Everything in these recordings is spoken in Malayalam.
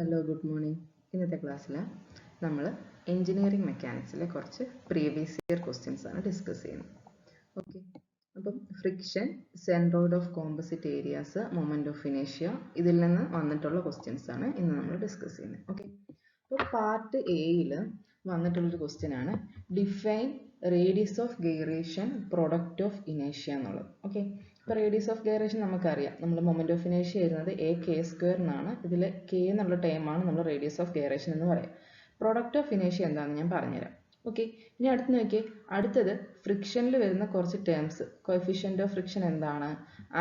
Hello good morning. ഇന്നത്തെ ക്ലാസ്സിൽ നമ്മൾ എഞ്ചിനീയറിംഗ് മെക്കാനിക്സിലെ കുറച്ച് പ്രീവിയസ് ഇയർ ക്വസ്റ്റ്യൻസ് ആണ് ഡിസ്കസ് ചെയ്യുന്നത്. ഓക്കെ, അപ്പം friction, centroid of composite areas, moment of ഇനേഷ്യ, ഇതിൽ നിന്ന് വന്നിട്ടുള്ള ക്വസ്റ്റ്യൻസ് ആണ് ഇന്ന് നമ്മൾ ഡിസ്കസ് ചെയ്യുന്നത്. ഓക്കെ, അപ്പോൾ പാർട്ട് എയിൽ വന്നിട്ടുള്ളൊരു ക്വസ്റ്റ്യൻ ആണ് define radius of gyration product of ഇനേഷ്യ എന്നുള്ളത്. ഓക്കെ, ഇപ്പോൾ റേഡിയസ് ഓഫ് ഗൈറേഷൻ നമുക്കറിയാം, നമ്മൾ മൊമെന്റ് ഓഫ് ഇനേഷ്യ എഴുതുന്നത് എ കെ സ്ക്വയർ എന്നാണ്. ഇതിൽ കെ എന്നുള്ള ടേമാണ് നമ്മൾ റേഡിയസ് ഓഫ് ഗൈറേഷൻ എന്ന് പറയാം. പ്രൊഡക്റ്റ് ഓഫ് ഇനേഷ്യ എന്താണെന്ന് ഞാൻ പറഞ്ഞുതരാം. ഓക്കെ, ഇനി അടുത്ത് നോക്കിയേ, അടുത്തത് ഫ്രിക്ഷനിൽ വരുന്ന കുറച്ച് ടേംസ്. കോഎഫിഷ്യന്റ് ഓഫ് ഫ്രിക്ഷൻ എന്താണ്,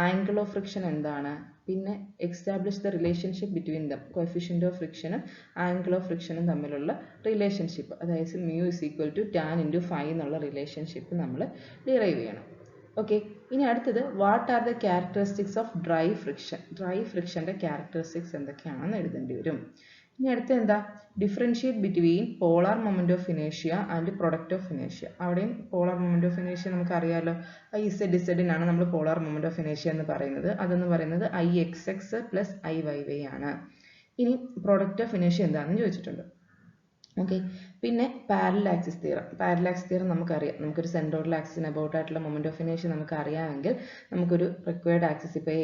ആംഗിൾ ഓഫ് ഫ്രിക്ഷൻ എന്താണ്, പിന്നെ establish the relationship between them. Coefficient of ഫ്രിക്ഷനും angle of ഫ്രിക്ഷനും തമ്മിലുള്ള റിലേഷൻഷിപ്പ്, അതായത് mu is equal to tan into phi എന്നുള്ള റിലേഷൻഷിപ്പ് നമ്മൾ ഡിറൈവ് ചെയ്യണം. ഓക്കെ, ഇനി അടുത്തത് what are the characteristics of dry friction. Dry ഫ്രിക്ഷൻ്റെ characteristics എന്തൊക്കെയാണെന്ന് എഴുതേണ്ടി വരും. ഇനി അടുത്ത എന്താ, differentiate between polar moment of ഇനേഷ്യ ആൻഡ് പ്രൊഡക്റ്റ് ഓഫ് ഇനേഷ്യ. അവിടെയും പോളാർ മൊമെന്റ് ഓഫ് ഇനേഷ്യ നമുക്കറിയാലോ, ഐ സെഡ് ഇസഡിനാണ് നമ്മൾ പോളാർ മൊമെന്റ് ഓഫ് ഇനേഷ്യ എന്ന് പറയുന്നത്. അതെന്ന് പറയുന്നത് I X X plus I Y Y ആണ്. ഇനി പ്രൊഡക്റ്റ് ഓഫ് ഇനേഷ്യ എന്താണെന്ന് ചോദിച്ചിട്ടുണ്ട്. ഓക്കെ, പിന്നെ parallel axis theorem. Parallel axis theorem നമുക്കറിയാം, നമുക്കൊരു സെൻട്രോയിഡൽ ആക്സിസിന് അബൌട്ട് ആയിട്ടുള്ള മൊമെന്റ് ഓഫ് ഇനേഷ്യ നമുക്ക് അറിയാമെങ്കിൽ നമുക്കൊരു റിക്വയർഡ് ആക്സിസ്, ഇപ്പോൾ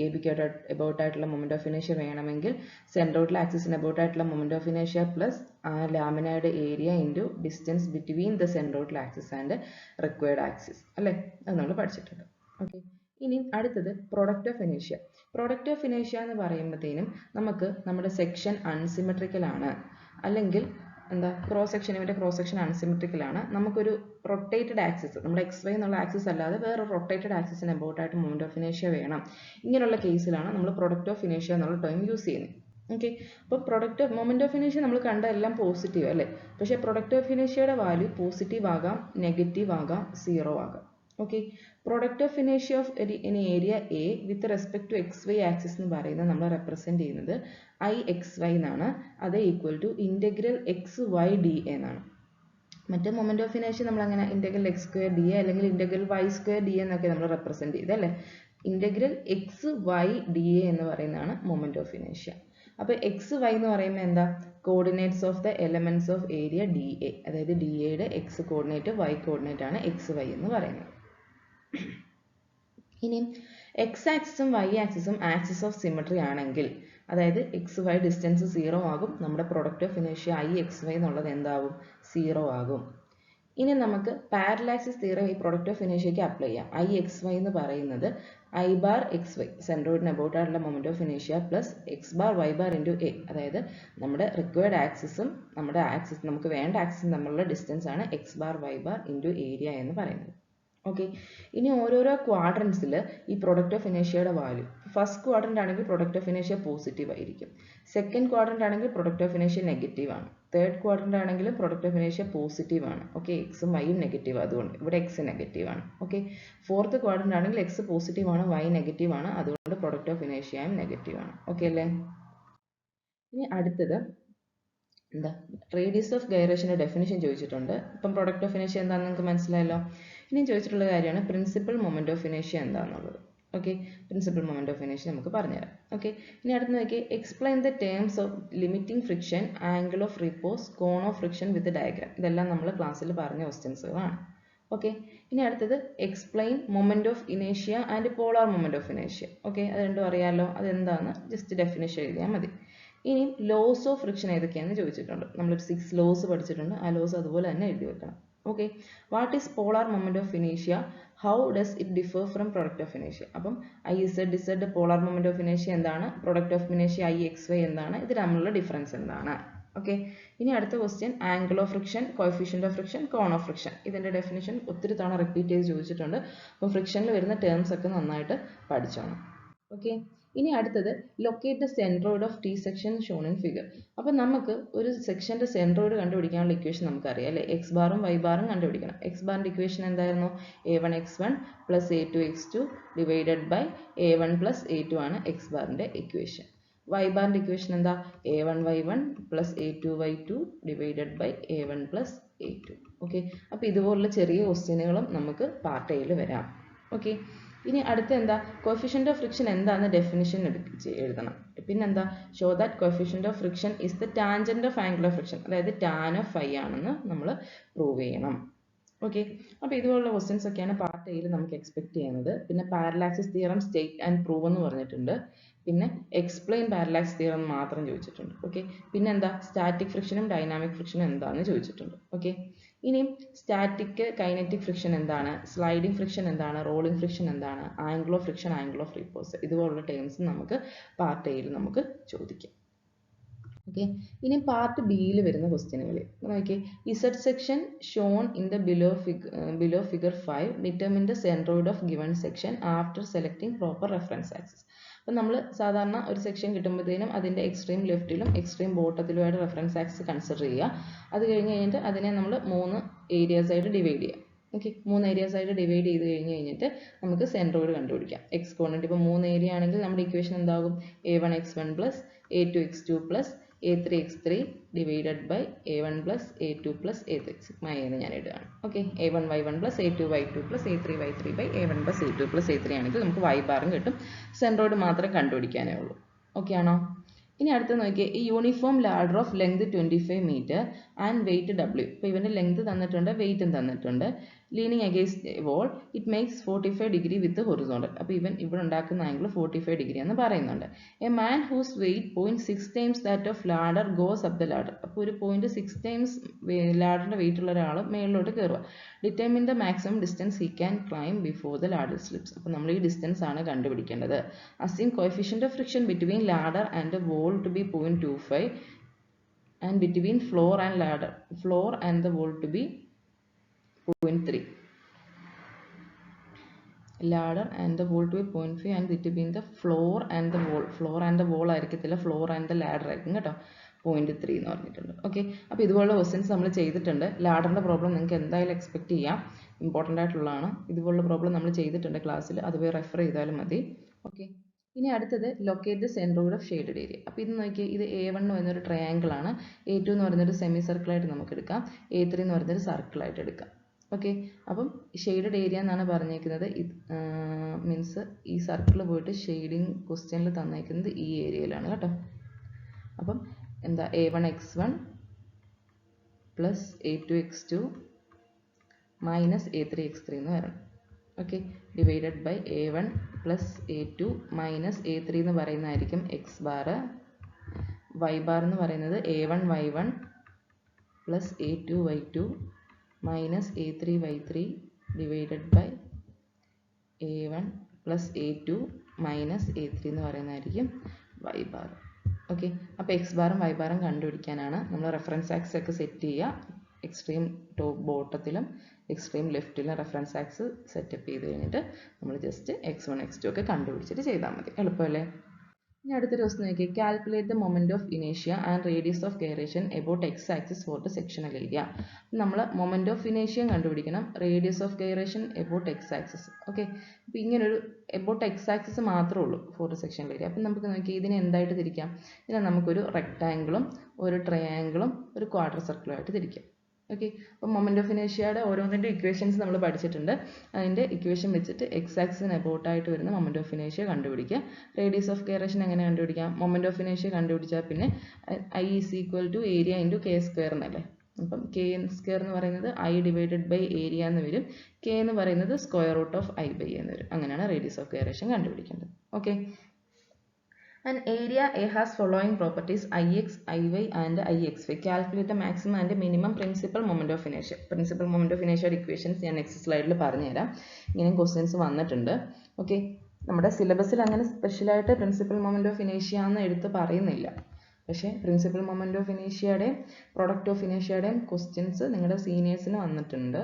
എ ബിക്ക് അബൌട്ട് ആയിട്ടുള്ള മൊമെന്റ് ഓഫ് ഇനേഷ്യ വേണമെങ്കിൽ സെൻട്രോയിഡൽ ആക്സിസിന് അബൌട്ട് ആയിട്ടുള്ള മൊമെന്റ് ഓഫ് ഇനേഷ്യ പ്ലസ് ആ ലാമിനയുടെ area into distance between the centroidal axis and required axis, അല്ലേ? അത് നമ്മൾ പഠിച്ചിട്ടുണ്ട്. ഓക്കെ, ഇനി അടുത്തത് പ്രൊഡക്റ്റ് ഓഫ് ഇനേഷ്യ. പ്രൊഡക്റ്റ് ഓഫ് ഇനേഷ്യ എന്ന് പറയുമ്പോഴത്തേനും നമുക്ക് നമ്മുടെ സെക്ഷൻ അൺസിമെട്രിക്കൽ ആണ്, അല്ലെങ്കിൽ എന്താ ക്രോസ് സെക്ഷൻ, ഇവൻ്റെ ക്രോസ് സെക്ഷൻ അൺസിമെട്രിക്കൽ ആണ്. നമുക്കൊരു റൊട്ടേറ്റഡ് ആക്സിസ്, നമ്മുടെ എക്സ് വൈ എന്നുള്ള ആക്സിസ് അല്ലാതെ വേറെ റൊട്ടേറ്റഡ് ആക്സിസിന് അബൌട്ട് ആയിട്ട് മൊമെന്റ് ഓഫ് ഇനേഷ്യ വേണം. ഇങ്ങനെയുള്ള കേസിലാണ് നമ്മൾ പ്രൊഡക്റ്റ് ഓഫ് ഇനേഷ്യ എന്നുള്ള ടേം യൂസ് ചെയ്യുന്നത്. ഓക്കെ, അപ്പോൾ പ്രൊഡക്റ്റ് ഓഫ് മൊമെന്റ് ഓഫ് ഇനേഷ്യ നമ്മൾ കണ്ട എല്ലാം പോസിറ്റീവ് അല്ലേ, പക്ഷേ പ്രൊഡക്റ്റ് ഓഫ് ഇനേഷ്യയുടെ വാല്യൂ പോസിറ്റീവ് ആകാം, നെഗറ്റീവ് ആകാം, സീറോ ആകാം. ഓക്കെ, പ്രൊഡക്റ്റ് ഓഫ് ഇനേഷ്യ of in area A with respect to X Y axis എന്ന് പറയുന്നത് നമ്മൾ റെപ്രസെന്റ് ചെയ്യുന്നത് ഐ എക്സ് വൈ എന്നാണ്. അത് equal to integral X Y D എന്നാണ്. മറ്റേ മൊമെന്റ് ഓഫ് ഇനേഷ്യ നമ്മൾ അങ്ങനെ integral X square D A അല്ലെങ്കിൽ ഇൻറ്റഗ്രൽ വൈ സ്ക്വയർ ഡി എന്നൊക്കെ നമ്മൾ റെപ്രസെന്റ് ചെയ്തല്ലേ. Integral X Y D A എന്ന് പറയുന്നതാണ് മൊമെന്റ് ഓഫ് ഇനേഷ്യ. അപ്പോൾ എക്സ് വൈ എന്ന് പറയുമ്പോൾ എന്താ, coordinates of the elements of area D A, അതായത് ഡി എയുടെ എക്സ് കോർഡിനേറ്റ് വൈ കോർഡിനേറ്റ് ആണ് എക്സ് വൈ എന്ന് പറയുന്നത്. ഇനി എക്സ് ആക്സിസും വൈ ആക്സിസും ആക്സിസ് ഓഫ് സിമെട്രി ആണെങ്കിൽ, അതായത് എക്സ് വൈ ഡിസ്റ്റൻസ് സീറോ ആകും, നമ്മുടെ പ്രൊഡക്റ്റ് ഓഫ് ഇനേഷ്യ ഐ എക്സ് വൈ എന്നുള്ളത് എന്താകും, സീറോ ആകും. ഇനി നമുക്ക് പാരലൽ ആക്സിസ് തിയറം ഈ പ്രൊഡക്റ്റ് ഓഫ് ഇനേഷ്യയ്ക്ക് അപ്ലൈ ചെയ്യാം. ഐ എക്സ് വൈ എന്ന് പറയുന്നത് ഐ ബാർ എക്സ് വൈ, സെൻട്രോയിഡിന് അബൌട്ട് ആയിട്ടുള്ള മൊമെന്റ് ഓഫ് ഇനേഷ്യ plus X bar Y bar into A, അതായത് നമ്മുടെ റിക്വയർഡ് ആക്സിസും നമ്മുടെ ആക്സിസ്, നമുക്ക് വേണ്ട ആക്സിസും തമ്മിലുള്ള ഡിസ്റ്റൻസ് ആണ് X bar Y bar into area എന്ന് പറയുന്നത്. ഓക്കെ, ഇനി ഓരോരോ ക്വാഡ്രൻസിൽ ഈ പ്രൊഡക്റ്റ് ഓഫ് ഇനേഷ്യയുടെ വാല്യൂ, ഫസ്റ്റ് ക്വാഡ്രൻ്റ് ആണെങ്കിൽ പ്രൊഡക്റ്റ് ഓഫ് ഇനേഷ്യ പോസിറ്റീവ് ആയിരിക്കും, സെക്കൻഡ് ക്വാഡ്രൻ്റ് ആണെങ്കിൽ പ്രൊഡക്റ്റ് ഓഫ് ഇനേഷ്യ നെഗറ്റീവ് ആണ്, തേർഡ് ക്വാഡ്രൻ്റ് ആണെങ്കിലും പ്രൊഡക്റ്റ് ഓഫ് ഇനേഷ്യ പോസിറ്റീവ് ആണ്. ഓക്കെ, എക്സും വൈയും നെഗറ്റീവ്, അതുകൊണ്ട് ഇവിടെ എക്സ് നെഗറ്റീവ് ആണ്. ഓക്കെ, ഫോർത്ത് ക്വാഡ്രൻ്റ് ആണെങ്കിൽ എക്സ് പോസിറ്റീവ് ആണ്, വൈ നെഗറ്റീവ് ആണ്, അതുകൊണ്ട് പ്രൊഡക്റ്റ് ഓഫ് ഇനേഷ്യയും നെഗറ്റീവ് ആണ്. ഓക്കെ അല്ലേ? ഇനി അടുത്തത് എന്താ, റേഡിയസ് ഓഫ് ഗൈറേഷൻ്റെ ഡെഫിനിഷൻ ചോദിച്ചിട്ടുണ്ട്. ഇപ്പം പ്രൊഡക്റ്റ് ഓഫ് ഇനേഷ്യ എന്താണെന്ന് നിങ്ങൾക്ക് മനസ്സിലായല്ലോ. ഇനി ചോദിച്ചിട്ടുള്ള കാര്യമാണ് പ്രിൻസിപ്പൽ മൊമെന്റ് ഓഫ് ഇനേഷ്യ എന്താണെന്നുള്ളത്. ഓക്കെ, പ്രിൻസിപ്പൽ മൊമെന്റ് ഓഫ് ഇനേഷ്യ നമുക്ക് പറഞ്ഞുതരാം. ഓക്കെ, ഇനി അടുത്ത് നോക്കി, explain the terms of limiting friction, angle of repose, cone of friction with diagram. ഇതെല്ലാം നമ്മൾ ക്ലാസ്സിൽ പറഞ്ഞ ക്വസ്റ്റ്യൻസുകളാണ്. ഓക്കെ, ഇനി അടുത്തത് എക്സ്പ്ലെയിൻ മൊമെന്റ് ഓഫ് ഇനേഷ്യ ആൻഡ് പോളാർ മൊമെന്റ് ഓഫ് ഇനേഷ്യ. ഓക്കെ, അത് രണ്ടും അറിയാമല്ലോ, അതെന്താണെന്ന് ജസ്റ്റ് ഡെഫിനിഷൻ എഴുതിയാൽ മതി. ഇനി ലോസ് ഓഫ് ഫ്രിക്ഷൻ ഏതൊക്കെയാണെന്ന് ചോദിച്ചിട്ടുണ്ട്. നമ്മളൊരു 6 ലോസ് പഠിച്ചിട്ടുണ്ട്, ആ ലോസ് അതുപോലെ തന്നെ എഴുതി വെക്കണം. Okay, what is polar moment of ഇനേഷ്യ, how does it differ from product of ഇനേഷ്യ. അപ്പം I said Z polar moment of ഇനേഷ്യ എന്താണ്, പ്രൊഡക്റ്റ് ഓഫ് ഇനേഷ്യ ഐ എക്സ് വൈ എന്താണ്, ഇത് തമ്മിലുള്ള ഡിഫറൻസ് എന്താണ്. ഓക്കെ, ഇനി അടുത്ത question, angle of friction, coefficient of friction, cone of friction. ഇതിന്റെ ഡെഫിനിഷൻ ഒത്തിരി തവണ റിപ്പീറ്റ് ചെയ്ത് ചോദിച്ചിട്ടുണ്ട്. അപ്പം ഫ്രിക്ഷനിൽ വരുന്ന ടേംസ് ഒക്കെ നന്നായിട്ട് പഠിച്ചോണം. ഓക്കെ, ഇനി അടുത്തത് locate the centroid of T section shown in figure. അപ്പം നമുക്ക് ഒരു സെക്ഷന്റെ സെൻട്രോയിഡ് കണ്ടുപിടിക്കാനുള്ള ഇക്വേഷൻ നമുക്കറിയാം അല്ലേ, എക്സ് ബാറും വൈ ബാറും കണ്ടുപിടിക്കണം. എക്സ് ബാറിന്റെ ഇക്വേഷൻ എന്തായിരുന്നു, a1x1 plus a2x2 divided by a1 plus a2 ആണ് എക്സ് ബാറിന്റെ ഇക്വേഷൻ. വൈ ബാറിന്റെ ഇക്വേഷൻ എന്താ, a1y1 plus a2y2 divided by a1 plus a2. Okay, അപ്പോൾ ഇതുപോലുള്ള ചെറിയ ക്വസ്റ്റ്യനുകളും നമുക്ക് പാർട്ട് എയിൽ വരാം. ഓക്കെ, ഇനി അടുത്ത എന്താ, കോഫിഷ്യൻ്റ് ഓഫ് ഫ്രിക്ഷൻ എന്താണെന്ന് ഡെഫിനിഷൻ എഴുതണം. പിന്നെന്താ, show that coefficient of friction is the tangent of angle of friction, അതായത് ടാൻ ഓഫ് ഫൈ ആണെന്ന് നമ്മൾ പ്രൂവ് ചെയ്യണം. ഓക്കെ, അപ്പോൾ ഇതുപോലുള്ള ക്വസ്റ്റ്യൻസ് ഒക്കെയാണ് പാർട്ട് എയിൽ നമുക്ക് എക്സ്പെക്ട് ചെയ്യുന്നത്. പിന്നെ പാരലാക്സിസ് തിയറം സ്റ്റേറ്റ് ആൻഡ് പ്രൂവ് എന്ന് പറഞ്ഞിട്ടുണ്ട്. പിന്നെ എക്സ്പ്ലെയിൻ പാരലാക്സ് തിയറം മാത്രം ചോദിച്ചിട്ടുണ്ട്. ഓക്കെ, പിന്നെ എന്താ, സ്റ്റാറ്റിക് ഫ്രിക്ഷനും ഡൈനാമിക് ഫ്രിക്ഷനും എന്താണെന്ന് ചോദിച്ചിട്ടുണ്ട്. ഓക്കെ, ഇനിയും സ്റ്റാറ്റിക് കൈനറ്റിക് ഫ്രിക്ഷൻ എന്താണ്, സ്ലൈഡിംഗ് ഫ്രിക്ഷൻ എന്താണ്, റോളിംഗ് ഫ്രിക്ഷൻ എന്താണ്, angle of friction, angle of repose, ഇതുപോലുള്ള ടേംസ് നമുക്ക് പാർട്ട് എയിൽ നമുക്ക് ചോദിക്കാം. ഓക്കെ, ഇനി പാർട്ട് ബിയിൽ വരുന്ന ക്വസ്റ്റ്യനുകൾ നോക്കിയേ. Z section shown in the below figure 5 determine the centroid of given section after selecting proper reference axis. അപ്പം നമ്മൾ സാധാരണ ഒരു സെക്ഷൻ കിട്ടുമ്പോഴത്തേനും അതിൻ്റെ എക്സ്ട്രീം ലെഫ്റ്റിലും എക്സ്ട്രീം ബോട്ടത്തിലുമായിട്ട് റെഫറൻസ് ആക്സിസ് കൺസിഡർ ചെയ്യുക. അത് കഴിഞ്ഞിട്ട് അതിനെ നമ്മൾ 3 ഏരിയാസ് ആയിട്ട് ഡിവൈഡ് ചെയ്യുക. ഓക്കെ, 3 ഏരിയാസ് ആയിട്ട് ഡിവൈഡ് ചെയ്ത് കഴിഞ്ഞിട്ട് നമുക്ക് സെൻട്രോയിഡ് കണ്ടുപിടിക്കാം. എക്സ് കോർഡിനേറ്റ് ഇപ്പോൾ 3 ഏരിയ ആണെങ്കിൽ നമ്മുടെ ഇക്വേഷൻ എന്താകും, a1x1 plus a2x2 plus a3x3 divided by a1 plus a2 plus a3 sigma എന്ന് ഞാൻ ഇടുകയാണ്. Okay, a1y1 plus a2y2 plus a3y3 by a1 plus a2 plus a3 ആണെങ്കിൽ നമുക്ക് y ബാറും കിട്ടും. സെൻട്രോയിഡ് മാത്രമേ കണ്ടുപിടിക്കാനേ ഉള്ളൂ. ഓക്കെ ആണോ? ഇനി അടുത്ത് നോക്കിയേ, ഈ uniform ladder of length 25 metre and weight W. ഇപ്പോൾ ഇവൻ്റെ ലെങ്ത് തന്നിട്ടുണ്ട്, വെയിറ്റും തന്നിട്ടുണ്ട്. Leaning against wall it makes 45 degree with horizontal. അപ്പോൾ ഇവൻ ഇവിടെ ഉണ്ടാക്കുന്ന ആംഗിൾ 45 ഡിഗ്രി എന്ന് പറയുന്നുണ്ട്. A man whose weight 0.6 times that of ladder goes up the ladder. അപ്പോൾ ഒരു 0.6 ടൈംസ് ലാഡറിൻ്റെ വെയിറ്റ് ഉള്ള ഒരാൾ മേളിലോട്ട് കയറുക. Determine the maximum distance he can climb before the ladder slips. അപ്പോൾ നമ്മൾ ഈ ഡിസ്റ്റൻസ് ആണ് കണ്ടുപിടിക്കേണ്ടത്. Assume coefficient of friction between ladder and wall to be 0.25 and between floor and the wall to be 0.3. ladder and the wall to be 0.5 and between the floor and the wall ആയിരിക്കത്തില്ല, floor and the ladder ആയിരിക്കും കേട്ടോ. 0.3 എന്ന് പറഞ്ഞിട്ടുണ്ട്. ഓക്കെ, അപ്പോൾ ഇതുപോലുള്ള ക്വസ്റ്റ്യൻസ് നമ്മൾ ചെയ്തിട്ടുണ്ട്. ലാഡറിൻ്റെ പ്രോബ്ലം നിങ്ങൾക്ക് എന്തായാലും എക്സ്പെക്ട് ചെയ്യാം, ഇമ്പോർട്ടൻ്റ് ആയിട്ടുള്ളതാണ്. ഇതുപോലുള്ള പ്രോബ്ലം നമ്മൾ ചെയ്തിട്ടുണ്ട് ക്ലാസ്സിൽ, അത് പോയി റെഫർ ചെയ്താലും മതി. ഓക്കെ, ഇനി അടുത്തത് locate the centroid of shaded area. അപ്പോൾ ഇത് നോക്കിയാൽ ഇത് A1 എന്ന് പറയുന്നൊരു ട്രയാങ്കിൾ ആണ്, A2 എന്ന് പറയുന്നൊരു സെമി സർക്കിളായിട്ട് നമുക്ക് എടുക്കാം, A3 എന്ന് പറയുന്നൊരു സർക്കിളായിട്ട് എടുക്കാം. ഓക്കെ, അപ്പം ഷെയ്ഡഡ് ഏരിയ എന്നാണ് പറഞ്ഞേക്കുന്നത്. മീൻസ് ഈ സർക്കിൾ പോയിട്ട് ഷെയ്ഡിങ് ക്വസ്റ്റ്യനിൽ തന്നേക്കുന്നത് ഈ ഏരിയയിലാണ് കേട്ടോ. അപ്പം എന്താ, A1x1 plus A2x2 minus A3x3 എന്ന് വരണം. Okay, divided by A1 plus A2 minus A3 എന്ന് പറയുന്നതായിരിക്കും എക്സ് ബാർ. വൈ ബാർ എന്ന് പറയുന്നത് A1y1 plus A2y2 minus A3y3 divided by A1 plus A2 minus A3 എന്ന് പറയുന്നതായിരിക്കും വൈ ബാർ. ഓക്കെ, അപ്പോൾ എക്സ് ബാറും വൈ ബാറും കണ്ടുപിടിക്കാനാണ് നമ്മൾ റെഫറൻസ് ആക്സിസ് ഒക്കെ സെറ്റ് ചെയ്യുക. എക്സ്ട്രീം ടോപ്പ് ബോട്ടത്തിലും എക്സ്ട്രീം ലെഫ്റ്റിലും റെഫറൻസ് ആക്സ് സെറ്റപ്പ് ചെയ്ത് കഴിഞ്ഞിട്ട് നമ്മൾ ജസ്റ്റ് x1 x2 ഒക്കെ കണ്ടുപിടിച്ചിട്ട് ചെയ്താൽ മതി. എളുപ്പമല്ലേ? ഇനി അടുത്തൊരു ക്വസ്റ്റ്യൻ നോക്കിയാൽ, കാൽക്കുലേറ്റ് ദ മൊമെന്റ് ഓഫ് ഇനേഷ്യ and radius of gyration about X axis for the sectional area. നമ്മൾ മൊമെന്റ് ഓഫ് ഇനേഷ്യ കണ്ടുപിടിക്കണം, radius of gyration about X axis. Okay, അപ്പോൾ ഇങ്ങനൊരു എബൌട്ട് എക്സ് ആക്സിസ് മാത്രമേ ഉള്ളൂ ഫോർ ദ സെക്ഷണൽ ഏരിയ. അപ്പം നമുക്ക് നോക്കി ഇതിനെ എന്തായിട്ട് തിരിക്കാം? ഇതിനെ നമുക്കൊരു റെക്ടാങ്കിളും ഒരു ട്രയാങ്കിളും ഒരു ക്വാഡ്ര സർക്കിളും ആയിട്ട് തിരിക്കാം. ഓക്കെ, അപ്പോൾ മൊമെന്റ് ഓഫ് ഇനേഷ്യയുടെ ഓരോന്നിൻ്റെ ഇക്വേഷൻസ് നമ്മൾ പഠിച്ചിട്ടുണ്ട്. അതിൻ്റെ ഇക്വേഷൻ വെച്ചിട്ട് എക്സ് ആക്സിന് എബൌട്ടായിട്ട് വരുന്ന മൊമെന്റ് ഓഫ് ഇനേഷ്യ കണ്ടുപിടിക്കുക. റേഡിയസ് ഓഫ് ഗൈറേഷൻ എങ്ങനെ കണ്ടുപിടിക്കാം? മൊമെന്റ് ഓഫ് ഇനേഷ്യ കണ്ടുപിടിച്ചാൽ പിന്നെ I is equal to area into K square എന്നല്ലേ. അപ്പം കെ സ്ക്വയർ എന്ന് പറയുന്നത് I ഡിവൈഡഡ് ബൈ ഏരിയ എന്ന് വരും. കെ എന്ന് പറയുന്നത് square root of I by എന്ന് വരും. അങ്ങനെയാണ് റേഡിയസ് ഓഫ് ഗൈറേഷൻ കണ്ടുപിടിക്കേണ്ടത്. Okay, An area A has following properties Ix, Iy and Ixy. Calculate the maximum and minimum principal moment of inertia. Principal moment of inertia equations ഞാൻ നെക്സ്റ്റ് സ്ലൈഡിൽ പറഞ്ഞുതരാം. ഇങ്ങനെ ക്വസ്റ്റ്യൻസ് വന്നിട്ടുണ്ട്. ഓക്കെ, നമ്മുടെ സിലബസിൽ അങ്ങനെ സ്പെഷ്യലായിട്ട് പ്രിൻസിപ്പൽ മൊമെന്റ് ഓഫ് ഇനേഷ്യ എന്ന് എടുത്ത് പറയുന്നില്ല. പക്ഷേ പ്രിൻസിപ്പൽ മൊമെന്റ് ഓഫ് ഇനേഷ്യയുടെയും പ്രൊഡക്റ്റ് ഓഫ് ഇനേഷ്യയുടെയും ക്വസ്റ്റ്യൻസ് നിങ്ങളുടെ സീനിയേഴ്സിന് വന്നിട്ടുണ്ട്.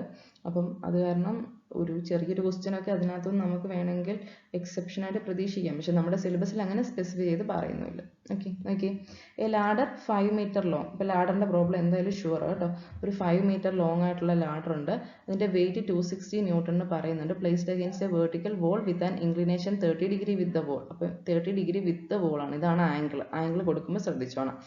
അപ്പം അത് കാരണം ഒരു ചെറിയൊരു ക്വസ്റ്റ്യൻ ഒക്കെ അതിനകത്തുനിന്ന് നമുക്ക് വേണമെങ്കിൽ എക്സെപ്ഷനായിട്ട് പ്രതീക്ഷിക്കാം. പക്ഷെ നമ്മുടെ സിലബസിൽ അങ്ങനെ സ്പെസിഫൈ ചെയ്ത് പറയുന്നില്ല. ഓക്കെ, നോക്കി, എ ലാഡർ 5 മീറ്റർ ലോങ്. ഇപ്പോൾ ലാഡറിൻ്റെ പ്രോബ്ലം എന്തായാലും ഷുവർ കേട്ടോ. ഒരു 5 മീറ്റർ ലോങ് ആയിട്ടുള്ള ലാഡർ ഉണ്ട്, അതിൻ്റെ വെയിറ്റ് 260 ന്യൂട്ടൺ എന്ന് പറയുന്നുണ്ട്. Placed against a vertical wall with an inclination 30 degree with the wall. അപ്പോൾ 30 ഡിഗ്രി വിത്ത് ദ വോൾ ആണ്. ഇതാണ് ആംഗിൾ കൊടുക്കുമ്പോൾ ശ്രദ്ധിച്ചോണം.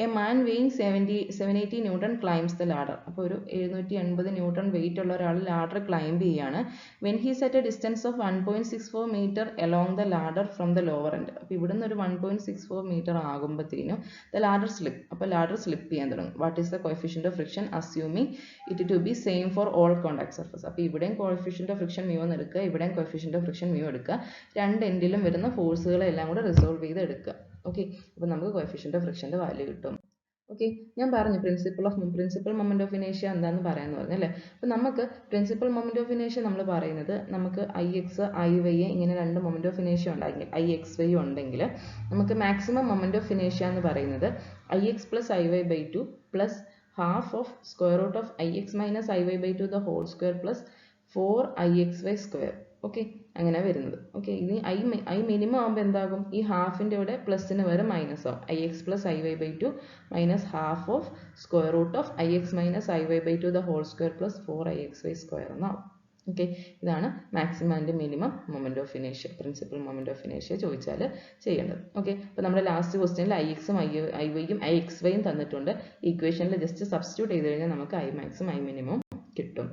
A man weighing 780 newton climbs the ladder. അപ്പോൾ ഒരു 780 ന്യൂട്ടൺ വെയിറ്റ് ഉള്ള ഒരാൾ ലാഡർ ക്ലൈംബ് ചെയ്യാണ്. ആണ്. When he's at a distance of 1.64 metre along the ladder from the lower end. അപ്പോൾ ഇവിടുന്ന് ഒരു 1.64 മീറ്റർ ആകുമ്പോഴത്തേനും ദ ലാഡർ സ്ലിപ്പ്, അപ്പോൾ ലാഡർ സ്ലിപ്പ് ചെയ്യാൻ തുടങ്ങും. What is the coefficient of friction assuming it to be same for all contact surface. അപ്പോൾ ഇവിടെയും കോഎഫിഷ്യന്റ് ഓഫ് ഫ്രിക്ഷൻ മ്യൂ എന്ന് എടുക്കുക, ഇവിടെയും കോഎഫിഷ്യന്റ് ഓഫ് ഫ്രിക്ഷൻ മ്യൂ എടുക്കുക, രണ്ട് എൻഡിലും വരുന്ന ഫോഴ്സുകളെല്ലാം കൂടെ റിസോൾവ് ചെയ്ത് എടുക്കുക. ഓക്കെ, അപ്പോൾ നമുക്ക് കോഎഫിഷ്യന്റ് ഓഫ് ഫ്രിക്ഷന്റെ വാല്യൂ കിട്ടും. ഓക്കെ, ഞാൻ പറഞ്ഞു പ്രിൻസിപ്പൽ മൊമെന്റ് ഓഫ് ഇനേഷ്യ എന്താണെന്ന് പറയാമെന്ന് പറഞ്ഞു അല്ലേ. അപ്പോൾ നമുക്ക് പ്രിൻസിപ്പൽ മൊമെന്റ് ഓഫ് ഇനേഷ്യ നമ്മൾ പറയുന്നത് നമുക്ക് IX IY ഇങ്ങനെ രണ്ട് മൊമെന്റ് ഓഫ് ഇനേഷ്യ ഉണ്ടെങ്കിൽ IXY ഉണ്ടെങ്കിൽ നമുക്ക് മാക്സിമം മൊമെന്റ് ഓഫ് ഇനേഷ്യ എന്ന് പറയുന്നത് IX + IY/2 plus half of square root of IX - IY/2 the whole square plus 4IXY square. Okay, അങ്ങനെ വരുന്നത്. ഓക്കെ, ഇനി ഐ മിനിമം ആകുമ്പോൾ എന്താകും, ഈ ഹാഫിൻ്റെ ഇവിടെ പ്ലസിന് വരെ മൈനസ് ആവും. IX + IY/2 minus half of square root of IX - IY/2 the whole square plus 4IXY square എന്നാവും. ഓക്കെ, ഇതാണ് maximum and minimum moment of ഇനേഷ്യ, principal moment of ഇനേഷ്യ ചോദിച്ചാൽ ചെയ്യേണ്ടത്. ഓക്കെ, അപ്പോൾ നമ്മുടെ ലാസ്റ്റ് ക്വസ്റ്റ്യനിൽ IX ഉം IY ഉം IXY ഉം തന്നിട്ടുണ്ട്. ഇക്വേഷനിൽ ജസ്റ്റ് സബ്സ്റ്റിറ്റ്യൂട്ട് ചെയ്ത് കഴിഞ്ഞാൽ നമുക്ക് Imax ഉം Iminimum കിട്ടും.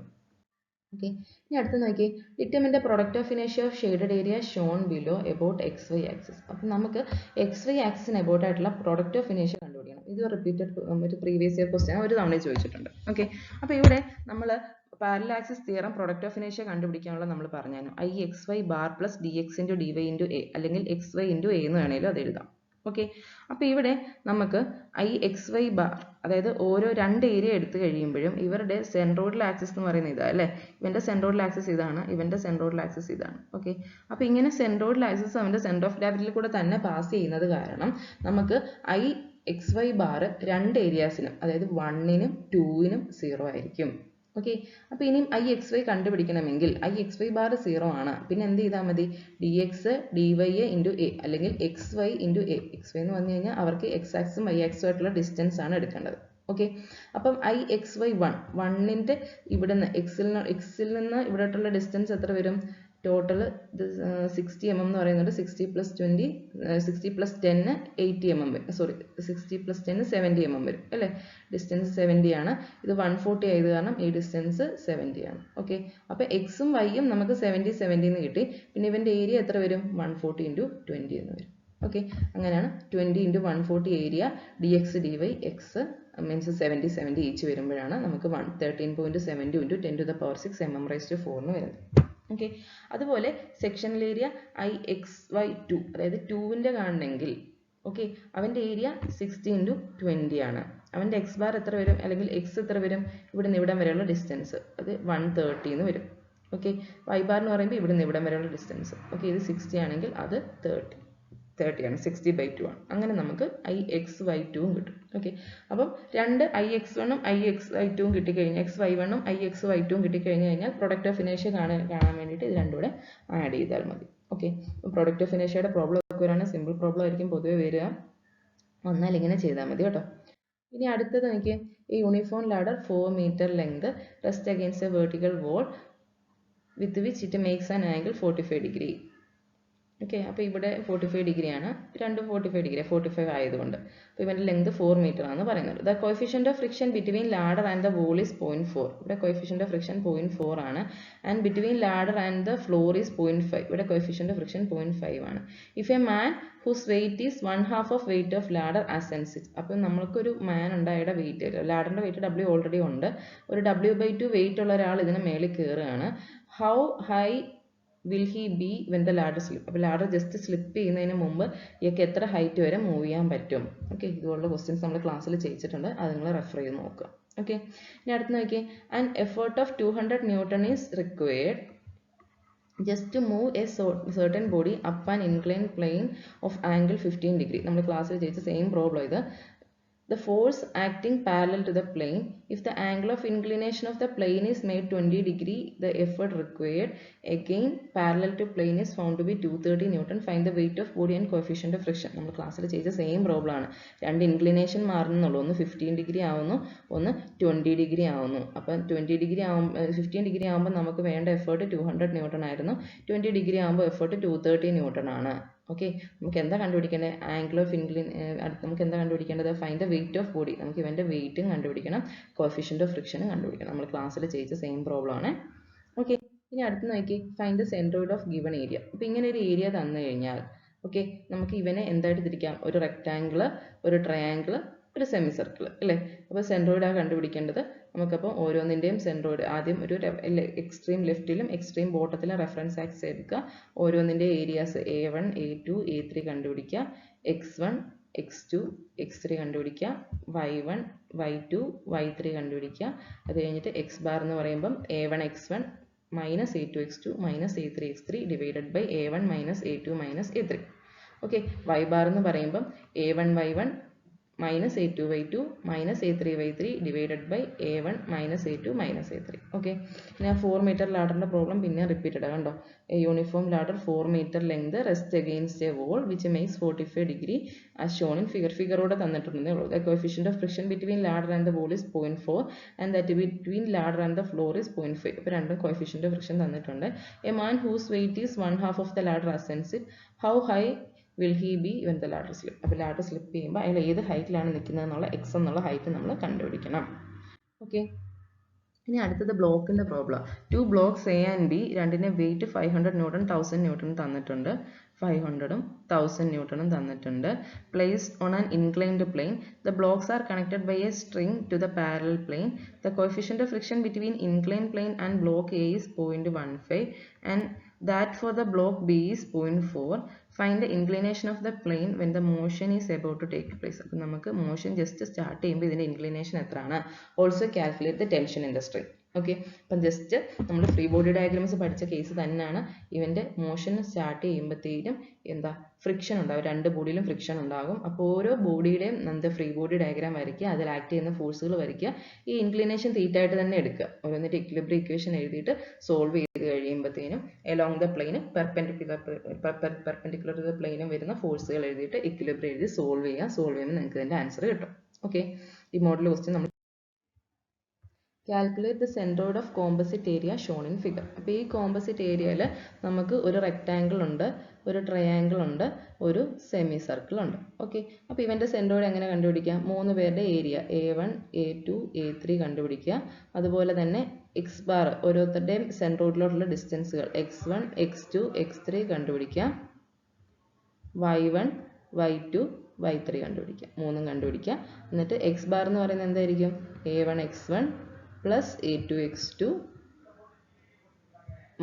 ഓക്കെ, ഇനി അടുത്ത് നോക്കി, ഡിറ്റർമിൻ ദ പ്രൊഡക്റ്റ് ഓഫ് ഇനേഷ്യ of shaded area shown below about XY axis. അപ്പം നമുക്ക് XY ആക്സിസിന് എബൌട്ട് ആയിട്ടുള്ള പ്രൊഡക്റ്റ് ഓഫ് ഇനേഷ്യ കണ്ടുപിടിക്കണം. ഇത് റിപ്പീറ്റഡ് ഒരു പ്രീവിയസ് ഇയർ ക്വസ്റ്റ്യൻ ഒരു തവണ ചോദിച്ചിട്ടുണ്ട്. ഓക്കെ, അപ്പോൾ ഇവിടെ നമ്മൾ parallel axis theorem product of ഇനേഷ്യ കണ്ടുപിടിക്കാനുള്ള നമ്മൾ പറഞ്ഞു IXY bar plus DX × DY × A അല്ലെങ്കിൽ XY × A എന്ന് വേണേലും അത് എഴുതാം. ഓക്കെ, അപ്പോൾ ഇവിടെ നമുക്ക് IXY ബാർ, അതായത് ഓരോ രണ്ട് ഏരിയ എടുത്തു കഴിയുമ്പോഴും ഇവരുടെ സെൻട്രോയിഡൽ ആക്സിസ് എന്ന് പറയുന്നത് ഇതാ അല്ലേ. ഇവൻ്റെ സെൻട്രോയിഡൽ ആക്സിസ് ഇതാണ്, ഇവൻ്റെ സെൻട്രോയിഡൽ ആക്സിസ് ഇതാണ്. ഓക്കെ, അപ്പോൾ ഇങ്ങനെ സെൻട്രോയിഡൽ ആക്സിസ് അവൻ്റെ സെൻറ്റർ ഓഫ് ഗ്രാവിറ്റിയിൽ കൂടെ തന്നെ പാസ് ചെയ്യുന്നത് കാരണം നമുക്ക് IXY ബാർ രണ്ട് ഏരിയാസിനും, അതായത് 1നും 2നും 0 ആയിരിക്കും. ഓക്കെ, അപ്പോൾ ഇനിയും IXY കണ്ടുപിടിക്കണമെങ്കിൽ IXY ബാർ 0 ആണ്. പിന്നെ എന്ത് ചെയ്താൽ മതി, DX dy × A അല്ലെങ്കിൽ XY × A. XY എന്ന് പറഞ്ഞു കഴിഞ്ഞാൽ അവർക്ക് X ആക്സും Y ആക്സും ആയിട്ടുള്ള ഡിസ്റ്റൻസ് ആണ് എടുക്കേണ്ടത്. ഓക്കെ, അപ്പം IXY 1ൻ്റെ ഇവിടെ നിന്ന് Xൽ നിന്ന് ഇവിടോട്ടുള്ള ഡിസ്റ്റൻസ് എത്ര വരും, ടോട്ടൽ 60 mm എന്ന് പറയുന്നത് 60 + 20 60 + 10 80 mm വരും. സോറി, 60 + 10 70 mm വരും അല്ലേ. ഡിസ്റ്റൻസ് 70 ആണ്. ഇത് 140 ആയത് കാരണം ഈ ഡിസ്റ്റൻസ് 70 ആണ്. ഓക്കെ, അപ്പോൾ എക്സും വൈയും നമുക്ക് 70 എന്ന് കിട്ടി. പിന്നെ ഇവൻ്റെ ഏരിയ എത്ര വരും, 140 × 20 എന്ന് വരും. ഓക്കെ, അങ്ങനെയാണ് 20 × 140 area DX dy x means 70 each വരുമ്പോഴാണ് നമുക്ക് 13.70 × 10⁶ mm⁴ എന്ന് വരുന്നത്. ഓക്കെ, അതുപോലെ സെക്ഷണൽ ഏരിയ IXY2, അതായത് 2ൻ്റെ കാണണമെങ്കിൽ ഓക്കെ അവൻ്റെ ഏരിയ 60 × 20 ആണ്. അവൻ്റെ X ബാർ എത്ര വരും, അല്ലെങ്കിൽ X എത്ര വരും, ഇവിടെ നിന്ന് ഇവിടം വരെയുള്ള ഡിസ്റ്റൻസ് അത് 130 എന്ന് വരും. ഓക്കെ, Y ബാർ എന്ന് പറയുമ്പോൾ ഇവിടെ നിന്ന് ഇവിടം വരെയുള്ള ഡിസ്റ്റൻസ്. ഓക്കെ, ഇത് 60 ആണെങ്കിൽ അത് 30 ആണ്, 60/2 ആണ്. അങ്ങനെ നമുക്ക് IXY2 കിട്ടും. ഓക്കെ, അപ്പം രണ്ട് IX1 ഉം IXY2 ഉം കിട്ടിക്കഴിഞ്ഞാൽ XY1 ഉം IXY2 ഉം കിട്ടിക്കഴിഞ്ഞ് കഴിഞ്ഞാൽ പ്രൊഡക്റ്റ് ഓഫ് ഇനേഷ്യ കാണാൻ വേണ്ടിയിട്ട് ഇത് രണ്ടും കൂടെ ആഡ് ചെയ്താൽ മതി. ഓക്കെ, പ്രൊഡക്റ്റ് ഓഫ് ഇനേഷ്യയുടെ പ്രോബ്ലം ഒക്കെ വരികയാണെങ്കിൽ സിമ്പിൾ പ്രോബ്ലം ആയിരിക്കും പൊതുവെ വരിക. വന്നാൽ ഇങ്ങനെ ചെയ്താൽ മതി കേട്ടോ. ഇനി അടുത്തത് നോക്കിയേ, ഈ uniform ladder 4 meter length rest against a vertical wall with which it makes an angle 45 degree. Okay, അപ്പോൾ ഇവിടെ 45 degree ആണ്, രണ്ടും 45 degree 45 ആയതുകൊണ്ട്. അപ്പോൾ ഇവൻ്റെ ലെങ്ത് 4 meter ആണെന്ന് പറയുന്നത്. The coefficient of friction between ladder and the wall is 0.4. ഇവിടെ കോഎഫിഷ്യന്റ് ഓഫ് ഫ്രിക്ഷൻ 0.4 ആണ്. And between ladder and the floor is 0.5. ഇവിടെ കോഎഫിഷ്യന്റ് ഓഫ് ഫ്രിക്ഷൻ 0.5 ആണ്. If a man whose weight is 1/2 of weight of ladder ascends it. അപ്പം നമ്മൾക്കൊരു മാൻ ഉണ്ട്, അയാളുടെ വെയിറ്റ്, ലാഡറിൻ്റെ വെയിറ്റ് W ഓൾറെഡി ഉണ്ട്, ഒരു W/2 വെയിറ്റ് ഉള്ള ഒരാൾ ഇതിന് മേളിൽ കയറുകയാണ്. How high will he be when the ladder slip? അപ്പോൾ ലാഡർ ജസ്റ്റ് സ്ലിപ്പ് ചെയ്യുന്നതിന് മുമ്പ് ഇയാൾക്ക് എത്ര ഹൈറ്റ് വരെ മൂവ് ചെയ്യാൻ പറ്റും? ഓക്കെ, ഇതുപോലുള്ള ക്വസ്റ്റ്യൻസ് നമ്മൾ ക്ലാസ്സിൽ ചെയ്യിച്ചിട്ടുണ്ട്, അത് നിങ്ങൾ റെഫർ ചെയ്ത് നോക്കുക. ഓക്കെ, ഇനി അടുത്ത് നോക്കിയേ, an effort of 200 Newton is required just to move a certain body up an inclined plane of angle 15 degree. നമ്മൾ ക്ലാസ്സിൽ ചെയ്യിച്ച സെയിം പ്രോബ്ലം ഇത്. The force acting parallel to the plane, if the angle of inclination of the plane is made 20 degree, the effort required again parallel to plane is found to be 230 Newton. Find the weight of body and coefficient of friction. നമ്മൾ ക്ലാസ്സിൽ ചെയ്ത സെയിം പ്രോബ്ലം ആണ്. രണ്ട് ഇൻക്ലിനേഷൻ മാറുന്നുള്ളൂ, ഒന്ന് 15 degree ആവുന്നു, ഒന്ന് 20 degree ആവുന്നു. അപ്പം 20 degree 15 degree ആകുമ്പോൾ നമുക്ക് വേണ്ട എഫേർട്ട് 200 Newton ആയിരുന്നു, 20 degree ആകുമ്പോൾ എഫേർട്ട് 230 Newton ആണ്. ഓക്കെ, നമുക്ക് എന്താ കണ്ടുപിടിക്കേണ്ടത്, ആംഗിൾ ഓഫ് നമുക്ക് എന്താ കണ്ടുപിടിക്കേണ്ടത്, find the weight of body. നമുക്ക് ഇവൻ്റെ വെയിറ്റും കണ്ടുപിടിക്കണം, കോഎഫിഷ്യന്റ് ഓഫ് ഫ്രിക്ഷനും കണ്ടുപിടിക്കണം. നമ്മൾ ക്ലാസ്സിൽ ചെയ്യിച്ച സെയിം പ്രോബ്ലം ആണ്. ഓക്കെ, ഇനി അടുത്ത് നോക്കി find the centroid of given area. അപ്പോൾ ഇങ്ങനെ ഒരു ഏരിയ തന്നു കഴിഞ്ഞാൽ ഓക്കെ, നമുക്ക് ഇവനെ എന്തായിട്ട് തിരിക്കാം? ഒരു റെക്റ്റാങ്കിൾ, ഒരു ട്രയാങ്കിൾ, ഒരു സെമി സർക്കിൾ അല്ലേ? അപ്പോൾ സെൻട്രോയിഡാണ് കണ്ടുപിടിക്കേണ്ടത്. നമുക്കപ്പോൾ ഓരോന്നിൻ്റെയും സെൻട്രോയിഡ് ആദ്യം ഒരു എക്സ്ട്രീം ലെഫ്റ്റിലും എക്സ്ട്രീം ബോട്ടത്തിലും റെഫറൻസ് ആക്സിസ് എടുക്കുക. ഓരോന്നിൻ്റെ ഏരിയാസ് A1, A2, A3 കണ്ടുപിടിക്കുക. x1, x2, x3 കണ്ടുപിടിക്കുക. y1, y2, y3 കണ്ടുപിടിക്കുക. അത് കഴിഞ്ഞിട്ട് x ബാർ എന്ന് പറയുമ്പം A1 x1 minus A2 x2 minus A3 x3 divided by A1 minus A2 minus A3. Okay, y bar എന്ന് പറയുമ്പം A1 y1 minus A2 y2 minus A3 y3 divided by A1 minus A2 minus A3. Okay, ഇനി ആ 4 മീറ്റർ ലാഡറിൻ്റെ പ്രോബ്ലം പിന്നെ റിപ്പീറ്റഡ് കണ്ടോ. A uniform ladder 4 meter length rest against a wall which makes 45 degree as shown in ഫിഗറോടെ തന്നിട്ടുണ്ടെന്നേ ഉള്ളൂ. The coefficient of friction between ladder and the wall is 0.4 and that between ladder and the floor is 0.5. ഇപ്പോൾ രണ്ടും കോഎഫിഷ്യന്റ് ഓഫ് ഫ്രിക്ഷൻ തന്നിട്ടുണ്ട്. A man whose weight is 1/2 of the ladder ascends it, how high will he be when the ladder slip? അപ്പോൾ ലാഡർ സ്ലിപ്പ് ചെയ്യുമ്പോൾ അയാൾ ഏത് ഹൈറ്റിലാണ് നിൽക്കുന്നത് എന്നുള്ള എക്സ് എന്നുള്ള ഹൈറ്റ് നമ്മൾ കണ്ടുപിടിക്കണം. ഓക്കെ, ഇനി അടുത്തത് ബ്ലോക്കിൻ്റെ problem. 2 blocks A and B, രണ്ടിൻ്റെ വെയിറ്റ് 500 ന്യൂട്ടൺ 1000 ന്യൂട്ടൺ തന്നിട്ടുണ്ട്. 500ഉം 1000 ന്യൂട്ടണും തന്നിട്ടുണ്ട്. Placed on an inclined plane. The blocks are connected by a string to the parallel plane. The coefficient of friction between inclined plane and block A is 0.15 and that for the block B is 0.4. Find the inclination of the plane when the motion is about to take place. അപ്പോൾ നമുക്ക് മോഷൻ ജസ്റ്റ് സ്റ്റാർട്ട് ചെയ്യുമ്പോൾ ഇതിൻ്റെ ഇൻക്ലിനേഷൻ എത്രയാണ്? Also calculate the tension in the string. Okay, അപ്പം ജസ്റ്റ് നമ്മൾ ഫ്രീ ബോഡി ഡയഗ്രാംസ് പഠിച്ച കേസ് തന്നെയാണ്. ഇവൻ്റെ മോഷൻ സ്റ്റാർട്ട് ചെയ്യുമ്പോഴത്തേക്കും എന്താ ഫ്രിക്ഷൻ ഉണ്ടാകും, രണ്ട് ബോഡിയിലും ഫ്രിക്ഷൻ ഉണ്ടാകും. അപ്പോൾ ഓരോ ബോഡിയുടെയും എന്താ ഫ്രീ ബോഡി ഡയഗ്രാം വരയ്ക്കുക, അതിൽ ആക്ട് ചെയ്യുന്ന ഫോഴ്സുകൾ വരയ്ക്കുക. ഈ ഇൻക്ലിനേഷൻ തീറ്റായിട്ട് തന്നെ എടുക്കുക. ഓരോന്നിട്ട് ഇക്വിലിബ്രിയം ഇക്വേഷൻ എഴുതിയിട്ട് സോൾവ് ചെയ്ത് കഴിയുമ്പോഴത്തേനും along the plane perpendicular to the പ്ലെയിനും വരുന്ന ഫോഴ്സുകൾ എഴുതിയിട്ട് ഇക്വിലിബ്രിയം എഴുതി സോൾവ് ചെയ്യുക. സോൾവ് ചെയ്യുമ്പോൾ നിങ്ങൾക്ക് ഇതിൻ്റെ ആൻസർ കിട്ടും. ഓക്കെ, ഈ മോഡൽ ക്വസ്റ്റ്യൻ നമ്മൾ calculate the centroid of composite area shown in figure. അപ്പോൾ ഈ കോമ്പസിറ്റ് ഏരിയയിൽ നമുക്ക് ഒരു റെക്റ്റാങ്കിൾ ഉണ്ട്, ഒരു ട്രയാങ്കിൾ ഉണ്ട്, ഒരു സെമി സർക്കിൾ ഉണ്ട്. ഓക്കെ, അപ്പോൾ ഇവൻ്റെ സെൻട്രോയിഡ് എങ്ങനെ കണ്ടുപിടിക്കാം? 3 പേരുടെ ഏരിയ A1, A2, A3 കണ്ടുപിടിക്കുക. അതുപോലെ തന്നെ എക്സ് ബാർ ഓരോരുത്തരുടെയും സെൻട്രോയിഡിലോട്ടുള്ള ഡിസ്റ്റൻസുകൾ x1, x2, x3 കണ്ടുപിടിക്കുക. y1, y2, y3 കണ്ടുപിടിക്കുക. 3 കണ്ടുപിടിക്കുക. എന്നിട്ട് എക്സ് ബാർ എന്ന് പറയുന്നത് എന്തായിരിക്കും? A1 x1 plus A2 x2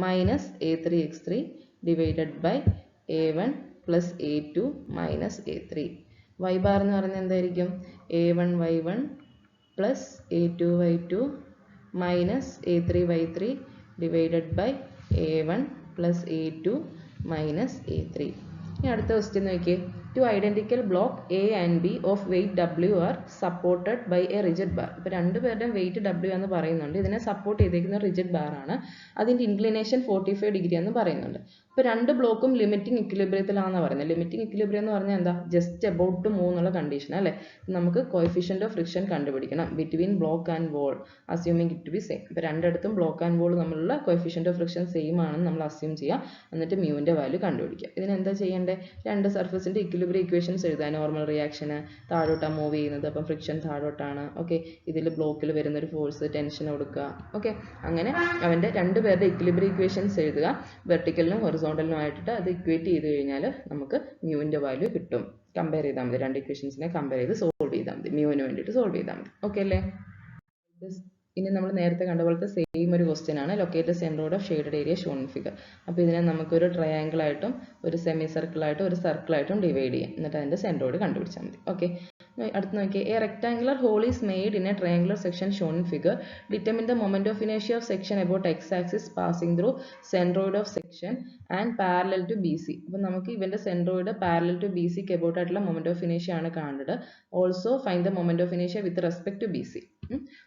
minus A3 x3 divided by A1 plus A2 minus A3. Y bar എന്ന് പറയുന്നത് എന്തായിരിക്കും? A1 y1 plus A2 y2 minus A3 y3 divided by A1 plus A2 minus A3. ഇനി അടുത്ത ക്വസ്റ്റ്യൻ നോക്കിയേ. Two identical block A and B of weight W are supported by a rigid bar. ഇപ്പോൾ രണ്ടുപേരുടെയും വെയിറ്റ് W എന്ന് പറയുന്നുണ്ട്. ഇതിനെ സപ്പോർട്ട് ചെയ്തേക്കുന്ന റിജിഡ് ബാർ ആണ്. അതിൻ്റെ ഇൻക്ലിനേഷൻ 45 ഡിഗ്രി എന്ന് പറയുന്നുണ്ട്. ഇപ്പോൾ രണ്ട് ബ്ലോക്കും ലിമിറ്റിംഗ് ഇക്വിലിബ്രിയത്തിലാണെന്ന് പറയുന്നത്. ലിമിറ്റിംഗ് ഇക്വിലിബ്രിയം എന്ന് പറഞ്ഞാൽ എന്താ? ജസ്റ്റ് അബൌട്ട് ടു മൂവ് എന്നുള്ള കണ്ടീഷൻ അല്ലേ? നമുക്ക് കോഎഫിഷ്യന്റ് ഓഫ് ഫ്രിക്ഷൻ കണ്ടുപിടിക്കണം between block and wall assuming it to be same. ഇപ്പോൾ രണ്ടിടത്തും ബ്ലോക്ക് ആൻഡ് വോൾ തമ്മിലുള്ള കോഎഫിഷ്യന്റ് ഓഫ് ഫ്രിക്ഷൻ സെയിം ആണെന്ന് നമ്മൾ അസ്യൂം ചെയ്യാം. എന്നിട്ട് മ്യൂവിൻ്റെ വാല്യൂ കണ്ടുപിടിക്കുക. ഇതിനെന്താ ചെയ്യേണ്ടത്? രണ്ട് സർഫസിൻ്റെ ഇക്വിലിബ്രിയം ഇക്വേഷൻസ് എഴുതുക. നോർമൽ റിയാക്ഷന് താഴോട്ടാണ് മൂവ് ചെയ്യുന്നത്, അപ്പം ഫ്രിക്ഷൻ താഴോട്ടാണ്. ഓക്കെ, ഇതിൽ ബ്ലോക്കിൽ വരുന്നൊരു ഫോഴ്സ് ടെൻഷൻ കൊടുക്കുക. ഓക്കെ, അങ്ങനെ അവൻ്റെ രണ്ടുപേരുടെ ഇക്വിലിബ്രിയം ഇക്വേഷൻസ് എഴുതുക. വെർട്ടിക്കലിനും ഹൊറിസോണ്ടലിനും ആയിട്ട് അത് ഇക്വേറ്റ് ചെയ്ത് കഴിഞ്ഞാൽ നമുക്ക് മ്യൂവിൻ്റെ വാല്യൂ കിട്ടും. കമ്പയർ ചെയ്താൽ മതി, രണ്ട് ഇക്വേഷൻസിനെ കമ്പയർ ചെയ്ത് സോൾവ് ചെയ്താൽ മതി. മ്യൂവിന് വേണ്ടിയിട്ട് സോൾവ് ചെയ്താൽ മതി. ഓക്കെ അല്ലേ? ഇനി നമ്മൾ നേരത്തെ കണ്ട പോലത്തെ സെയിം ഒരു ക്വസ്റ്റ്യൻ ആണ്. Locate centroid of shaded area shown in figure. അപ്പോൾ ഇതിനെ നമുക്കൊരു ട്രയാങ്കിൾ ആയിട്ടും ഒരു സെമി സർക്കിളായിട്ടും ഒരു സർക്കിളായിട്ടും ഡിവൈഡ് ചെയ്യാം. എന്നിട്ട് അതിൻ്റെ സെൻട്രോയിഡ് കണ്ടുപിടിച്ചാൽ മതി. ഓക്കെ, അടുത്ത് നോക്കിയാൽ a rectangular hole is made in a triangular section shown in figure. Determine the moment of ഇനേഷ്യ of section about X axis passing through centroid of section and parallel to B C. അപ്പോൾ നമുക്ക് ഇവൻ്റെ സെൻട്രോയിഡ് പാരലൽ ടു ബി സിക്ക് അബൌട്ട് ആയിട്ടുള്ള മൊമെന്റ് ഓഫ് ഇനേഷ്യ ആണ് കാണേണ്ടത്. Also find the moment of ഇനേഷ്യ with respect to B C.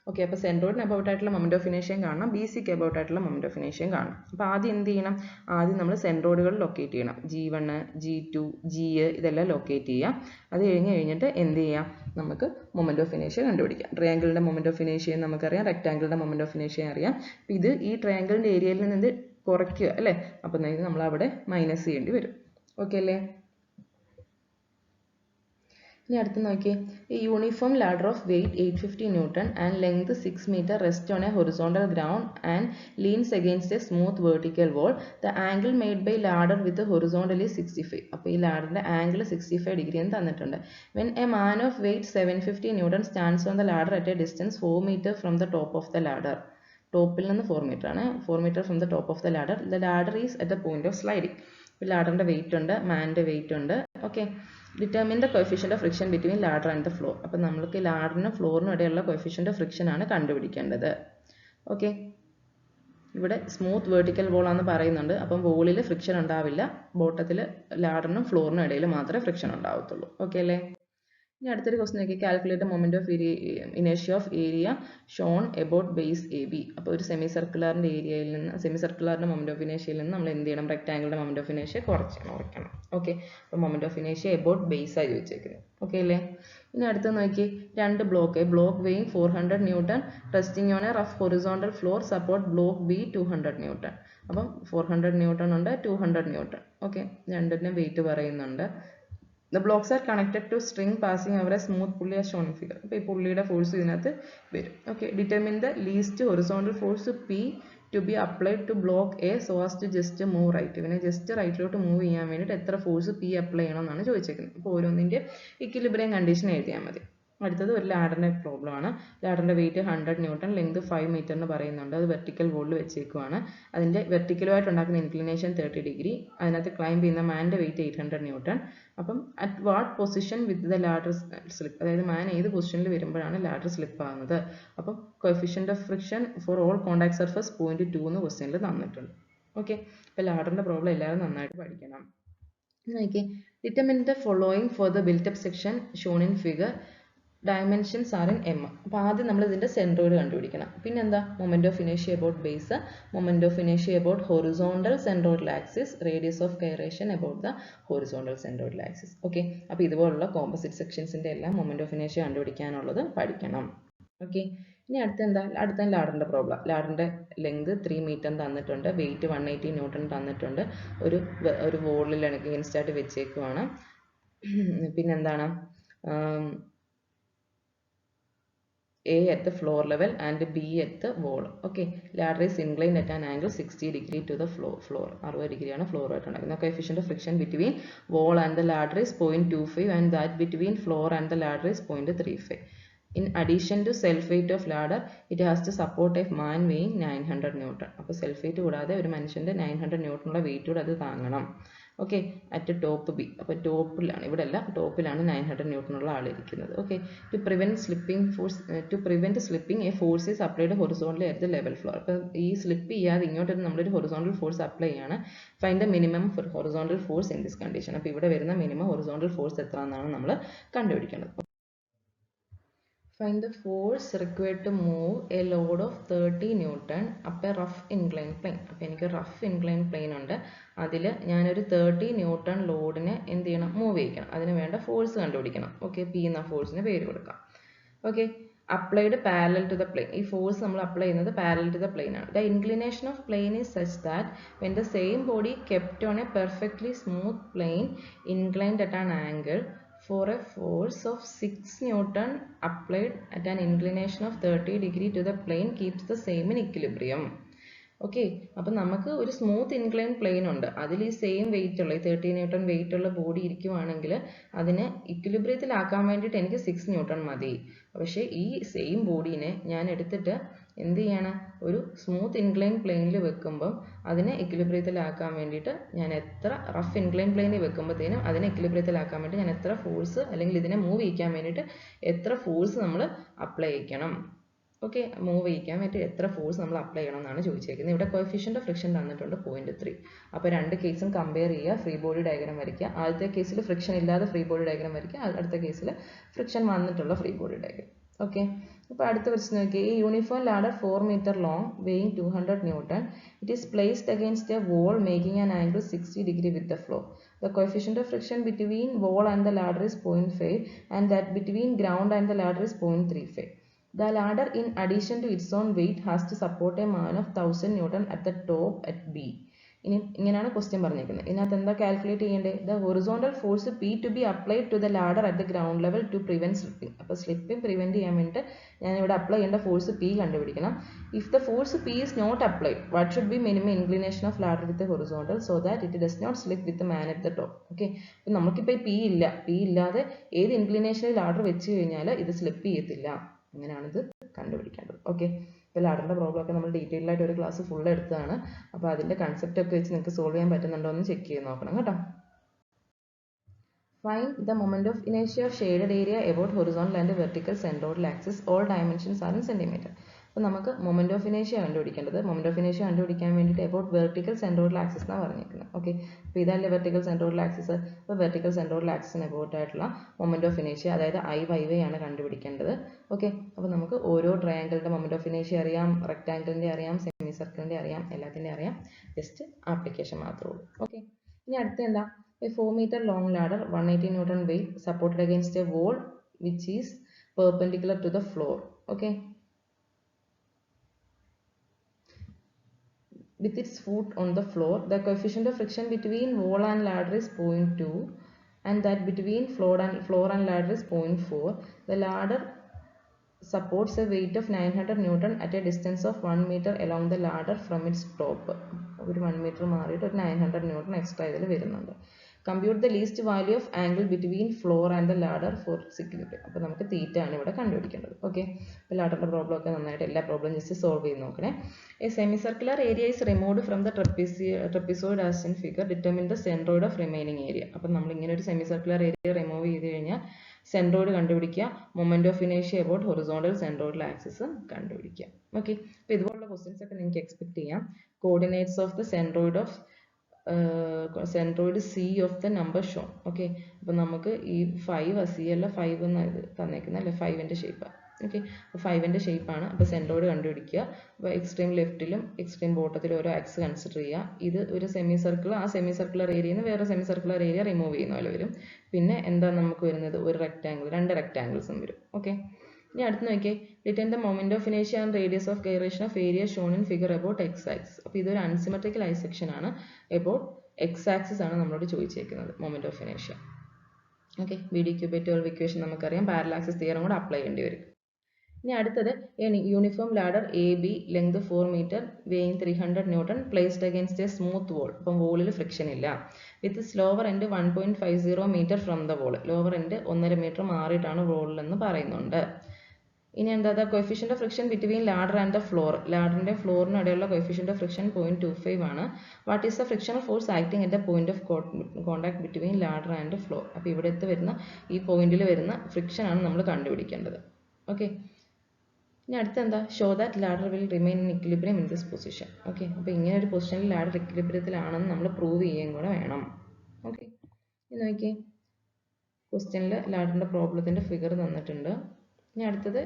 Okay, അപ്പോൾ സെൻട്രോയിഡിന് അബൌട്ട് ആയിട്ടുള്ള മൊമെന്റ് ഓഫ് ഇനേഷ്യയും കാണണം, ബി സിക്ക് അബൌട്ട് ആയിട്ടുള്ള മൊമെന്റ് ഓഫ് ഇനേഷ്യയും കാണണം. അപ്പോൾ ആദ്യം എന്ത് ചെയ്യണം? ആദ്യം നമ്മൾ സെൻട്രോയിഡുകൾ ലൊക്കേറ്റ് ചെയ്യണം. G1, G2, G ഇതെല്ലാം ലൊക്കേറ്റ് ചെയ്യാം. അത് കഴിഞ്ഞിട്ട് എന്ത് ചെയ്യാം? നമുക്ക് മൊമെന്റ് ഓഫ് ഇനേഷ്യ കണ്ടുപിടിക്കാം. ട്രയാങ്കിളിൻ്റെ മൊമെന്റ് ഓഫ് ഇനേഷ്യയും നമുക്കറിയാം, റെക്ടാങ്കിളിൻ്റെ മൊമെന്റ് ഓഫ് ഇനേഷ്യയും അറിയാം. അപ്പോൾ ഇത് ഈ ട്രയാങ്കിളിൻ്റെ ഏരിയയിൽ നിന്ന് കുറയ്ക്കുക അല്ലേ? അപ്പോൾ നമ്മൾ അവിടെ മൈനസ് ചെയ്യേണ്ടി വരും. ഓക്കെ അല്ലേ? ഇനി അടുത്ത് നോക്കിയേ, a uniform ladder of weight 850 Newton and length 6 meter rests on a horizontal ground and leans against a smooth vertical wall. The angle made by ladder with the horizontal is 65. അപ്പോൾ ഈ ലാഡറിന്റെ ആംഗിൾ 65 ഡിഗ്രി എന്ന് തന്നിട്ടുണ്ട്. When a man of weight 750 Newton stands on the ladder at a distance 4 meter from the top of the ladder. ടോപ്പിൽ നിന്ന് 4 മീറ്റർ ആണ്, 4 meter from the top of the ladder. The ladder is at the point of sliding. ലാഡറിന്റെ വെയിറ്റ് ഉണ്ട്, മാൻ്റെ വെയിറ്റ് ഉണ്ട്. Okay, determine the coefficient of friction between ladder and the floor. അപ്പം നമ്മൾക്ക് ലാഡറിനും ഫ്ലോറിനും ഇടയിലുള്ള കോഎഫിഷ്യന്റ് ഓഫ് ഫ്രിക്ഷൻ ആണ് കണ്ടുപിടിക്കേണ്ടത്. ഓക്കെ, ഇവിടെ സ്മൂത്ത് വെർട്ടിക്കൽ വോൾ ആണെന്ന് പറയുന്നുണ്ട്. അപ്പം വോളിൽ ഫ്രിക്ഷൻ ഉണ്ടാവില്ല, ബോട്ടത്തിൽ ലാഡറിനും ഫ്ലോറിനും ഇടയിൽ മാത്രമേ ഫ്രിക്ഷൻ ഉണ്ടാവത്തുള്ളൂ. ഓക്കെ അല്ലേ? ഇനി അടുത്തൊരു ക്വസ്റ്റ്യൻ നോക്കി, കാൽക്കുലേറ്റ് മൊമെന്റ് ഓഫ് ഇനേഷ്യ of area shown about base A B. അപ്പോൾ ഒരു സെമി സർക്കുലറിന്റെ ഏരിയയിൽ നിന്ന്, സെമി സർക്കുലറിന്റെ മൊമെന്റ് ഓഫ് ഇനേഷ്യയിൽ നിന്ന് നമ്മൾ എന്ത് ചെയ്യണം, റെക്ടാംഗിളിന്റെ മൊമെന്റ് ഓഫ് ഇനേഷ്യ കുറയ്ക്കണം. ഓക്കെ, അപ്പോൾ മൊമെന്റ് ഓഫ് ഇനേഷ്യ എബൌട്ട് ബേസ് ആയി ചോദിച്ചേക്കുന്നത്. ഓക്കെ അല്ലേ? ഇനി അടുത്ത് നോക്കി, രണ്ട് block weighing 400 newton resting on A rough horizontal floor support block B 200 newton. അപ്പം 400 ന്യൂട്ടൺ ഉണ്ട്, 200 ന്യൂട്ടൺ. ഓക്കെ, രണ്ടിനും വെയിറ്റ് പറയുന്നുണ്ട്. The blocks are connected to string passing over a smooth pulley as shown in figure. അപ്പോൾ ഈ പുള്ളിയുടെ ഫോഴ്സ് ഇതിനകത്ത് വരും. Okay, determine the least horizontal force P to be applied to block A so as to just move right. ഇവനെ ജസ്റ്റ് റൈറ്റിലോട്ട് മൂവ് ചെയ്യാൻ വേണ്ടിയിട്ട് എത്ര ഫോഴ്സ് P അപ്ലൈ ചെയ്യണം എന്നാണ് ചോദിച്ചേക്കുന്നത്. അപ്പോൾ ഓരോന്നിൻ്റെ ഇക്വിലിബ്രിയം കണ്ടീഷൻ എഴുതിയാൽ മതി. അടുത്തത് ഒരു ലാഡറിന്റെ പ്രോബ്ലം ആണ്. ലാഡറിന്റെ വെയിറ്റ് 100 ന്യൂട്ടൺ, ലെങ്ത് 5 മീറ്റർ എന്ന് പറയുന്നുണ്ട്. അത് വെർട്ടിക്കൽ വോളിൽ വെച്ചേക്കുവാണ്. അതിന്റെ വെർട്ടിക്കലുമായിട്ട് ഉണ്ടാക്കുന്ന ഇൻക്ലിനേഷൻ 30 ഡിഗ്രി. അതിനകത്ത് ക്ലൈംബ് ചെയ്യുന്ന മാൻ്റെ വെയിറ്റ് 800 ന്യൂട്ടൺ. അപ്പം at what position with the ladder slip, അതായത് മാൻ ഏത് പൊസിഷനിൽ വരുമ്പോഴാണ് ലാഡർ സ്ലിപ്പ് ആകുന്നത്. അപ്പം coefficient of friction for all contact surface 0.2 എന്ന് ക്വസ്റ്റ്യനിൽ തന്നിട്ടുണ്ട്. ഓക്കെ, അപ്പോൾ ലാഡറിന്റെ പ്രോബ്ലം എല്ലാവരും നന്നായിട്ട് പഠിക്കണം. നോക്കിയേ, determine the following for the built up section shown in figure. Dimensions are in M. അപ്പോൾ ആദ്യം നമ്മൾ ഇതിൻ്റെ സെൻട്രോയിഡ് കണ്ടുപിടിക്കണം. പിന്നെന്താ, മൊമെന്റ് ഓഫ് ഇനേഷ്യ അബൌട്ട് ബേസ്, മൊമെന്റ് ഓഫ് ഇനേഷ്യ about horizontal centroidal axis, radius of gyration about the horizontal centroidal axis. Okay, അപ്പോൾ ഇതുപോലുള്ള കോമ്പോസിറ്റ് സെക്ഷൻസിൻ്റെ എല്ലാം മൊമെന്റ് ഓഫ് ഇനേഷ്യ കണ്ടുപിടിക്കാനുള്ളത് പഠിക്കണം. ഓക്കെ, ഇനി അടുത്ത ലാഡറിൻ്റെ പ്രോബ്ലം. ലാഡറിൻ്റെ ലെങ്ത് 3 മീറ്റർ തന്നിട്ടുണ്ട്, വെയിറ്റ് 180 ന്യൂട്ടൺ തന്നിട്ടുണ്ട്. ഒരു വോളിൽ അഗെയിൻസ്റ്റ് ആയിട്ട് വെച്ചേക്കുവാണ്. പിന്നെന്താണ്, A at the floor level and B at the wall. Okay, ladder is inclined at an angle 60 degree to the floor. 60 degree ആണ് ഫ്ലോർ ആയിട്ട് ഉണ്ടാക്കുന്നത്. Coefficient of friction between wall and the ladder is 0.25 and that between floor and the ladder is 0.35. In addition to self weight of ladder, it has to support a man weighing 900 Newton. അപ്പോൾ സെൽഫ് വെയിറ്റ് കൂടാതെ ഒരു മനുഷ്യന്റെ 900 ന്യൂട്ടൺ ഉള്ള വെയിറ്റ് കൂടെ അത് താങ്ങണം. Okay, at top B. അപ്പോൾ ടോപ്പിലാണ്, ഇവിടെ അല്ല, ടോപ്പിലാണ് 900 ന്യൂട്ടൺ ഉള്ള ആളിരിക്കുന്നത്. Okay, to prevent slipping a force is applied horizontally at the level floor. അപ്പോൾ ഈ സ്ലിപ്പ് ചെയ്യാതെ ഇങ്ങോട്ട് നമ്മളൊരു ഹൊറിസോണ്ടൽ ഫോഴ്സ് അപ്ലൈ ചെയ്യാണ്. Find the minimum horizontal force in this condition. അപ്പോൾ ഇവിടെ വരുന്ന മിനിമം ഹൊറിസോണ്ടൽ ഫോഴ്സ് എത്ര എന്നാണ് നമ്മൾ കണ്ടുപിടിക്കേണ്ടത്. Find the force required to move a load of 30 Newton up a rough inclined plane. അപ്പോൾ എനിക്ക് റഫ് ഇൻക്ലൈൻഡ് പ്ലെയിൻ ഉണ്ട്, അതിൽ ഞാനൊരു 30 ന്യൂട്ടൺ ലോഡിനെ എന്ത് ചെയ്യണം, മൂവ് ചെയ്യിക്കണം. അതിന് വേണ്ട ഫോഴ്സ് കണ്ടുപിടിക്കണം. ഓക്കെ, പി എന്ന ഫോഴ്സിന് പേര് കൊടുക്കാം. Okay, applied parallel to the plane. ഈ ഫോഴ്സ് നമ്മൾ അപ്ലൈ ചെയ്യുന്നത് പാരലൽ ടു ദ പ്ലെയിൻ ആണ്. The inclination of plane is such that when the same body kept on a perfectly smooth plane inclined at an angle for a force of 6 Newton applied at an inclination of 30 degree to the plane keeps the same in equilibrium. Okay, അപ്പം നമുക്ക് ഒരു സ്മൂത്ത് ഇൻക്ലൈൻ പ്ലെയിൻ ഉണ്ട്, അതിൽ ഈ സെയിം വെയിറ്റ് ഉള്ള 30 ന്യൂട്ടൺ വെയിറ്റ് ഉള്ള ബോഡി ഇരിക്കുവാണെങ്കിൽ അതിനെ ഇക്വിലിബ്രിയത്തിലാക്കാൻ വേണ്ടിയിട്ട് എനിക്ക് 6 ന്യൂട്ടൺ മതി. പക്ഷേ ഈ സെയിം ബോഡീനെ ഞാൻ എടുത്തിട്ട് എന്ത് ചെയ്യണം, ഒരു സ്മൂത്ത് ഇൻക്ലൈൻ പ്ലെയിനിൽ വെക്കുമ്പം അതിനെ ഇക്വിലിബ്രിയത്തിലാക്കാൻ വേണ്ടിയിട്ട് ഞാൻ എത്ര റഫ് ഇൻക്ലൈൻ പ്ലെയിനിൽ വെക്കുമ്പോഴത്തേനും അതിനെ ഇക്വിലിബ്രിയത്തിലാക്കാൻ വേണ്ടി ഞാൻ എത്ര ഫോഴ്സ്, അല്ലെങ്കിൽ ഇതിനെ മൂവ് ചെയ്യിക്കാൻ വേണ്ടിയിട്ട് എത്ര ഫോഴ്സ് നമ്മൾ അപ്ലൈ ചെയ്യണം. ഓക്കെ, മൂവ് ചെയ്യിക്കാൻ വേണ്ടി എത്ര ഫോഴ്സ് നമ്മൾ അപ്ലൈ ചെയ്യണം എന്നാണ് ചോദിച്ചേക്കുന്നത്. ഇവിടെ കോഎഫിഷ്യന്റ് ഓഫ് ഫ്രിക്ഷൻ തന്നിട്ടുണ്ട് 0.3. അപ്പോൾ രണ്ട് കേസും കമ്പയർ ചെയ്യുക, ഫ്രീ ബോഡി ഡയഗ്രാം വരയ്ക്കുക. ആദ്യത്തെ കേസിൽ ഫ്രിക്ഷൻ ഇല്ലാതെ ഫ്രീ ബോഡി ഡയഗ്രാം വരയ്ക്കുക, അടുത്ത കേസിൽ ഫ്രിക്ഷൻ വന്നിട്ടുള്ള ഫ്രീ ബോഡി ഡയഗ്രാം. ഓക്കെ, അപ്പോൾ അടുത്ത ക്വസ്റ്റ്യൻ നോക്കിയാൽ, ഈ uniform ladder 4 metre long weighing 200 newton, it is placed against a wall making an angle 60 degree with the floor. The coefficient of friction between wall and the ladder is 0.5 and that between ground and the ladder is 0.35. The ladder, in addition to its own weight, has to support a man of 1000 Newton at the top at B. ഇങ്ങനെയാണ് ക്വസ്റ്റ്യൻ പറഞ്ഞിരിക്കുന്നത്. ഇതിനകത്ത് എന്താ കാൽക്കുലേറ്റ് ചെയ്യേണ്ടത്? The horizontal force P to be applied to the ladder at the ground level to prevent slipping. അപ്പോൾ സ്ലിപ്പിംഗ് പ്രിവെന്റ് ചെയ്യാൻ വേണ്ടിയിട്ട് ഞാൻ ഇവിടെ അപ്ലൈ ചെയ്യേണ്ട ഫോഴ്സ് പി കണ്ടുപിടിക്കണം. If the force P is not applied, what should be minimum inclination of ladder with horizontal so that it does not slip with man at the top. Okay, അപ്പം നമുക്കിപ്പോൾ പി ഇല്ല, പി ഇല്ലാതെ ഏത് ഇൻക്ലിനേഷനിൽ ലാഡർ വെച്ച് കഴിഞ്ഞാൽ ഇത് സ്ലിപ്പ് ചെയ്യത്തില്ല. അങ്ങനെയാണ് ഇത് കണ്ടുപിടിക്കേണ്ടത്. ഓക്കെ, ഇപ്പോൾ ലാഡറിൻ്റെ പ്രോബ്ലം ഒക്കെ നമ്മൾ ഡീറ്റെയിൽ ആയിട്ട് ഒരു ക്ലാസ് ഫുൾ എടുത്തതാണ്. അപ്പോൾ അതിൻ്റെ കൺസെപ്റ്റ് ഒക്കെ വെച്ച് നിങ്ങൾക്ക് സോൾവ് ചെയ്യാൻ പറ്റുന്നുണ്ടോ എന്ന് ചെക്ക് ചെയ്ത് നോക്കണം കേട്ടോ. Find the moment of inertia of shaded area about horizontal and vertical centroidal axis. All dimensions are in centimeter. അപ്പോൾ നമുക്ക് മൊമെന്റ് ഓഫ് ഇനേഷ്യ കണ്ടുപിടിക്കേണ്ടത്. മൊമെന്റ് ഓഫ് ഇനേഷ്യ കണ്ടുപിടിക്കാൻ വേണ്ടിയിട്ട് എബൌട്ട് വെർട്ടിക്കൽ സെൻട്രോയിഡൽ ആക്സിസ് എന്നാണ് പറഞ്ഞിരിക്കുന്നത്. ഓക്കെ, അപ്പോൾ ഇതല്ലേ വെർട്ടിക്കൽ സെൻട്രോയിഡൽ ആക്സിസ്. അപ്പോൾ വെർട്ടിക്കൽ സെൻട്രോയിഡൽ ആക്സിന് എബൌട്ട് ആയിട്ടുള്ള മൊമെന്റ് ഓഫ് ഇനേഷ്യ, അതായത് IY ആണ് കണ്ടുപിടിക്കേണ്ടത്. ഓക്കെ, അപ്പോൾ നമുക്ക് ഓരോ ട്രയാങ്കിളിൻ്റെ മൊമെന്റ് ഓഫ് ഇനേഷ്യ അറിയാം, റെക്ടാങ്കിളിൻ്റെ അറിയാം, സെമി സർക്കിളിൻ്റെ അറിയാം, എല്ലാത്തിൻ്റെ അറിയാം. ജസ്റ്റ് ആപ്ലിക്കേഷൻ മാത്രമേ ഉള്ളൂ. ഓക്കെ, ഇനി അടുത്ത എന്താ? A 4 meter long ladder, 180 Newton weight, supported against a wall which is perpendicular to the floor. Okay, with its foot on the floor, the coefficient of friction between wall and ladder is 0.2 and that between floor and ladder is 0.4. The ladder supports a weight of 900 Newton at a distance of 1 meter along the ladder from its top. ഒരു 1 meter മാറിയിട്ട് ഒരു 900 Newton എക്സ്ട്രാ ഇതിൽ വരുന്നുണ്ട്. Compute the least value of angle between floor and the ladder for security. അപ്പോൾ നമുക്ക് തീറ്റ ആണ് ഇവിടെ കണ്ടുപിടിക്കേണ്ടത്. ഓക്കെ, അപ്പോൾ ലാഡറിൻ്റെ പ്രോബ്ലം ഒക്കെ നന്നായിട്ട് എല്ലാ പ്രോബ്ലം ജസ്റ്റ് സോൾവ് ചെയ്ത് നോക്കണേ. A semi circular area is removed from the trapezoid as in figure. Determine the centroid of remaining area. അപ്പം നമ്മൾ ഇങ്ങനെ ഒരു സെമി സർക്കുലർ ഏരിയ റിമൂവ് ചെയ്ത് കഴിഞ്ഞാൽ സെൻട്രോയിഡ് കണ്ടുപിടിക്കുക, മൊമെന്റ് ഓഫ് ഇനേഷ്യ അബൌട്ട് ഹൊറിസോണ്ടൽ സെൻട്രോയിഡൽ ആക്സിസ് കണ്ടുപിടിക്കുക. ഓക്കെ, അപ്പോൾ ഇതുപോലുള്ള ക്വസ്റ്റ്യൻസ് ഒക്കെ നിങ്ങൾക്ക് എക്സ്പെക്ട് ചെയ്യാം. Coordinates of the centroid of centroid C of the number shown. Okay, അപ്പോൾ നമുക്ക് ഈ 5 സി അല്ല 5 എന്ന് ഇത് തന്നേക്കുന്നത് അല്ലേ, 5ൻ്റെ ഷേപ്പാണ്. ഓക്കെ, അപ്പോൾ 5ൻ്റെ ഷേപ്പാണ്. അപ്പോൾ സെൻട്രോയിഡ് കണ്ടുപിടിക്കുക. അപ്പോൾ എക്സ്ട്രീം ലെഫ്റ്റിലും എക്സ്ട്രീം ബോട്ടത്തിലും ഓരോ ആക്സ് കൺസിഡർ ചെയ്യുക. ഇത് ഒരു സെമി സർക്കിൾ, ആ സെമി സർക്കുലർ ഏരിയയിൽ നിന്ന് വേറെ സെമി സർക്കുലർ ഏരിയ റിമൂവ് ചെയ്യുന്ന പോലെ വരും. പിന്നെ എന്താ നമുക്ക് വരുന്നത്? ഒരു റെക്ടാങ്കിൾ, 2 റെക്ടാങ്കിൾസും വരും. ഓക്കെ, ഇനി അടുത്ത് നോക്കിയേ. ഡിറ്റൈൻ ദ മൊമെന്റ് ഓഫ് ഇനേഷ്യ and radius of gyration of area shown in figure about X axis. അപ്പോൾ ഇതൊരു അൺസിമെട്രിക്കൽ ഐസെക്ഷൻ ആണ്. അബൌട്ട് എക്സ് ആക്സിസ് ആണ് നമ്മളോട് ചോദിച്ചേക്കുന്നത് മൊമെന്റ് ഓഫ് ഇനേഷ്യ. ഓക്കെ, BD^12 ഇക്വേഷൻ നമുക്കറിയാം. പാരലൽ ആക്സിസ് തിയറം കൂടെ അപ്ലൈ ചെയ്യേണ്ടി വരും. ഇനി അടുത്തത് uniform ladder AB length 4 meter weighing 300 Newton placed against a smooth wall. അപ്പം വോളിൽ ഫ്രിക്ഷൻ ഇല്ല. With lower end 1.50 meter from the wall. Lower end 1.5 meter മാറിയിട്ടാണ് വോളിൽ എന്ന് പറയുന്നുണ്ട്. ഇനി എന്താ? The coefficient of friction between ladder and the floor. ലാഡറിന്റെ ഫ്ലോറിന് ഇടയിലുള്ള കോഎഫിഷ്യന്റ് ഓഫ് ഫ്രിക്ഷൻ 0.25 ആണ്. What is the frictional force acting at the point of contact between ladder and floor. അപ്പോൾ ഇവിടുത്തെ വരുന്ന ഈ പോയിന്റിൽ വരുന്ന ഫ്രിക്ഷൻ ആണ് നമ്മൾ കണ്ടുപിടിക്കേണ്ടത്. ഓക്കെ, ഇനി അടുത്ത എന്താ? Show that ladder will remain in equilibrium in this position. Okay, അപ്പോൾ ഇങ്ങനെ ഒരു പൊസിഷനിൽ ലാഡർ ഇക്വിലിബ്രിയത്തിലാണെന്ന് നമ്മൾ പ്രൂവ് ചെയ്യുകയും കൂടെ വേണം. ഓക്കെ, ഇനി നോക്കിയേ, ക്വസ്റ്റ്യനിൽ ലാഡറിന്റെ പ്രോബ്ലത്തിന്റെ ഫിഗർ തന്നിട്ടുണ്ട്. ഇനി അടുത്തത്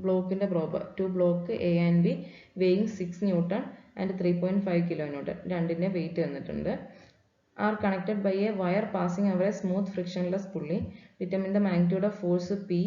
ബ്ലോക്കിന്റെ problem. 2 block A and B വെയിങ് 6 Newton ആൻഡ് 3.5 kN. രണ്ടിന്റെ വെയിറ്റ് തന്നിട്ടുണ്ട്. Are connected by a wire passing over a smooth frictionless pulley. Determine the magnitude of force P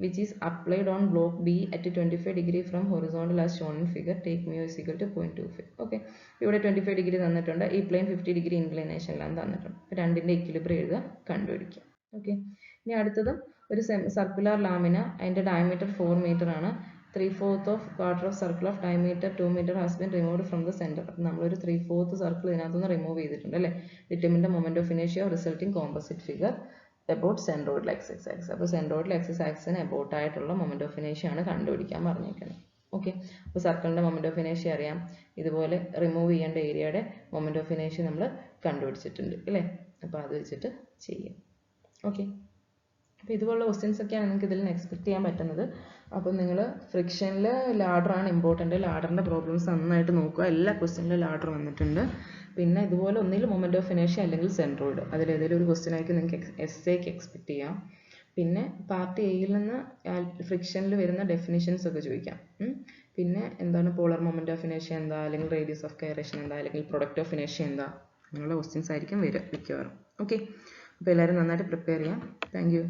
which is applied on block B at 25 degree from horizontal as shown in figure. Take mu is equal to 0.25. Okay, ഇവിടെ 25 ഡിഗ്രി തന്നിട്ടുണ്ട്. ഈ പ്ലെയിൻ 50 ഡിഗ്രി ഇൻക്ലിനേഷനിലാണ് തന്നിട്ടുണ്ട്. രണ്ടിന്റെ ഇക്വിലിബ്രിയം എഴുതുക, കണ്ടുപിടിക്കുക. ഓക്കെ, ഇനി അടുത്തതും ഒരു സർക്കുലർ ലാമിന. അതിന്റെ ഡയമീറ്റർ 4 മീറ്റർ ആണ്. 3/4 of quarter of circle of diameter 2 meter has been removed from the centre. നമ്മളൊരു 3/4 സർക്കിൾ ഇതിനകത്തുനിന്ന് റിമൂവ് ചെയ്തിട്ടുണ്ട് അല്ലേ. ഡിറ്റർമിൻ ദ മൊമെന്റ് ഓഫ് ഇനേഷ്യ of resulting composite figure about centroidal axis. അപ്പോൾ സെൻട്രോയിഡൽ ആക്സിസ് ആക്സിന് അബൌട്ട് ആയിട്ടുള്ള മൊമെന്റ് ഓഫ് ഇനേഷ്യ ആണ് കണ്ടുപിടിക്കാൻ പറഞ്ഞേക്കുന്നത്. ഓക്കെ, അപ്പോൾ സർക്കിളിന്റെ മൊമെന്റ് ഓഫ് ഇനേഷ്യ അറിയാം. ഇതുപോലെ റിമൂവ് ചെയ്യേണ്ട ഏരിയയുടെ മൊമെന്റ് ഓഫ് ഇനേഷ്യ നമ്മൾ കണ്ടുപിടിച്ചിട്ടുണ്ട് അല്ലേ. അപ്പോൾ അത് വെച്ചിട്ട് ചെയ്യാം. ഓക്കെ, അപ്പോൾ ഇതുപോലുള്ള ക്വസ്റ്റ്യൻസ് ഒക്കെയാണ് നിങ്ങൾക്ക് ഇതിൽ നിന്ന് എക്സ്പെക്ട് ചെയ്യാൻ പറ്റുന്നത്. അപ്പം നിങ്ങൾ ഫ്രിക്ഷനിൽ ലാഡറാണ് ഇമ്പോർട്ടൻ്റ്. ലാഡറിൻ്റെ പ്രോബ്ലംസ് നന്നായിട്ട് നോക്കുക. എല്ലാ ക്വസ്റ്റ്യനിലും ലാഡർ വന്നിട്ടുണ്ട്. പിന്നെ ഇതുപോലെ ഒന്നിൽ മൊമെന്റ് ഓഫ് ഇനേഷ്യ അല്ലെങ്കിൽ സെൻട്രോയിഡ്, അതിലേതെങ്കിലും ഒരു ക്വസ്റ്റ്യൻ ആയിരിക്കും നിങ്ങൾക്ക് എസ്സേക്ക് എക്സ്പെക്ട് ചെയ്യാം. പിന്നെ പാർട്ട് എയിൽ നിന്ന് ഫ്രിക്ഷനിൽ വരുന്ന ഡെഫിനിഷൻസ് ഒക്കെ ചോദിക്കാം. പിന്നെ എന്താണ് പോളർ മൊമെന്റ് ഓഫ് ഇനേഷ്യ എന്താ, അല്ലെങ്കിൽ റേഡിയസ് ഓഫ് ഗൈറേഷൻ എന്താ, അല്ലെങ്കിൽ പ്രൊഡക്റ്റ് ഓഫ് ഇനേഷ്യ എന്താ, അങ്ങനെയുള്ള ക്വസ്റ്റ്യൻസ് ആയിരിക്കും വരിക മിക്കവാറും. ഓക്കെ, അപ്പോൾ എല്ലാവരും നന്നായിട്ട് പ്രിപ്പയർ ചെയ്യാം. Thank you.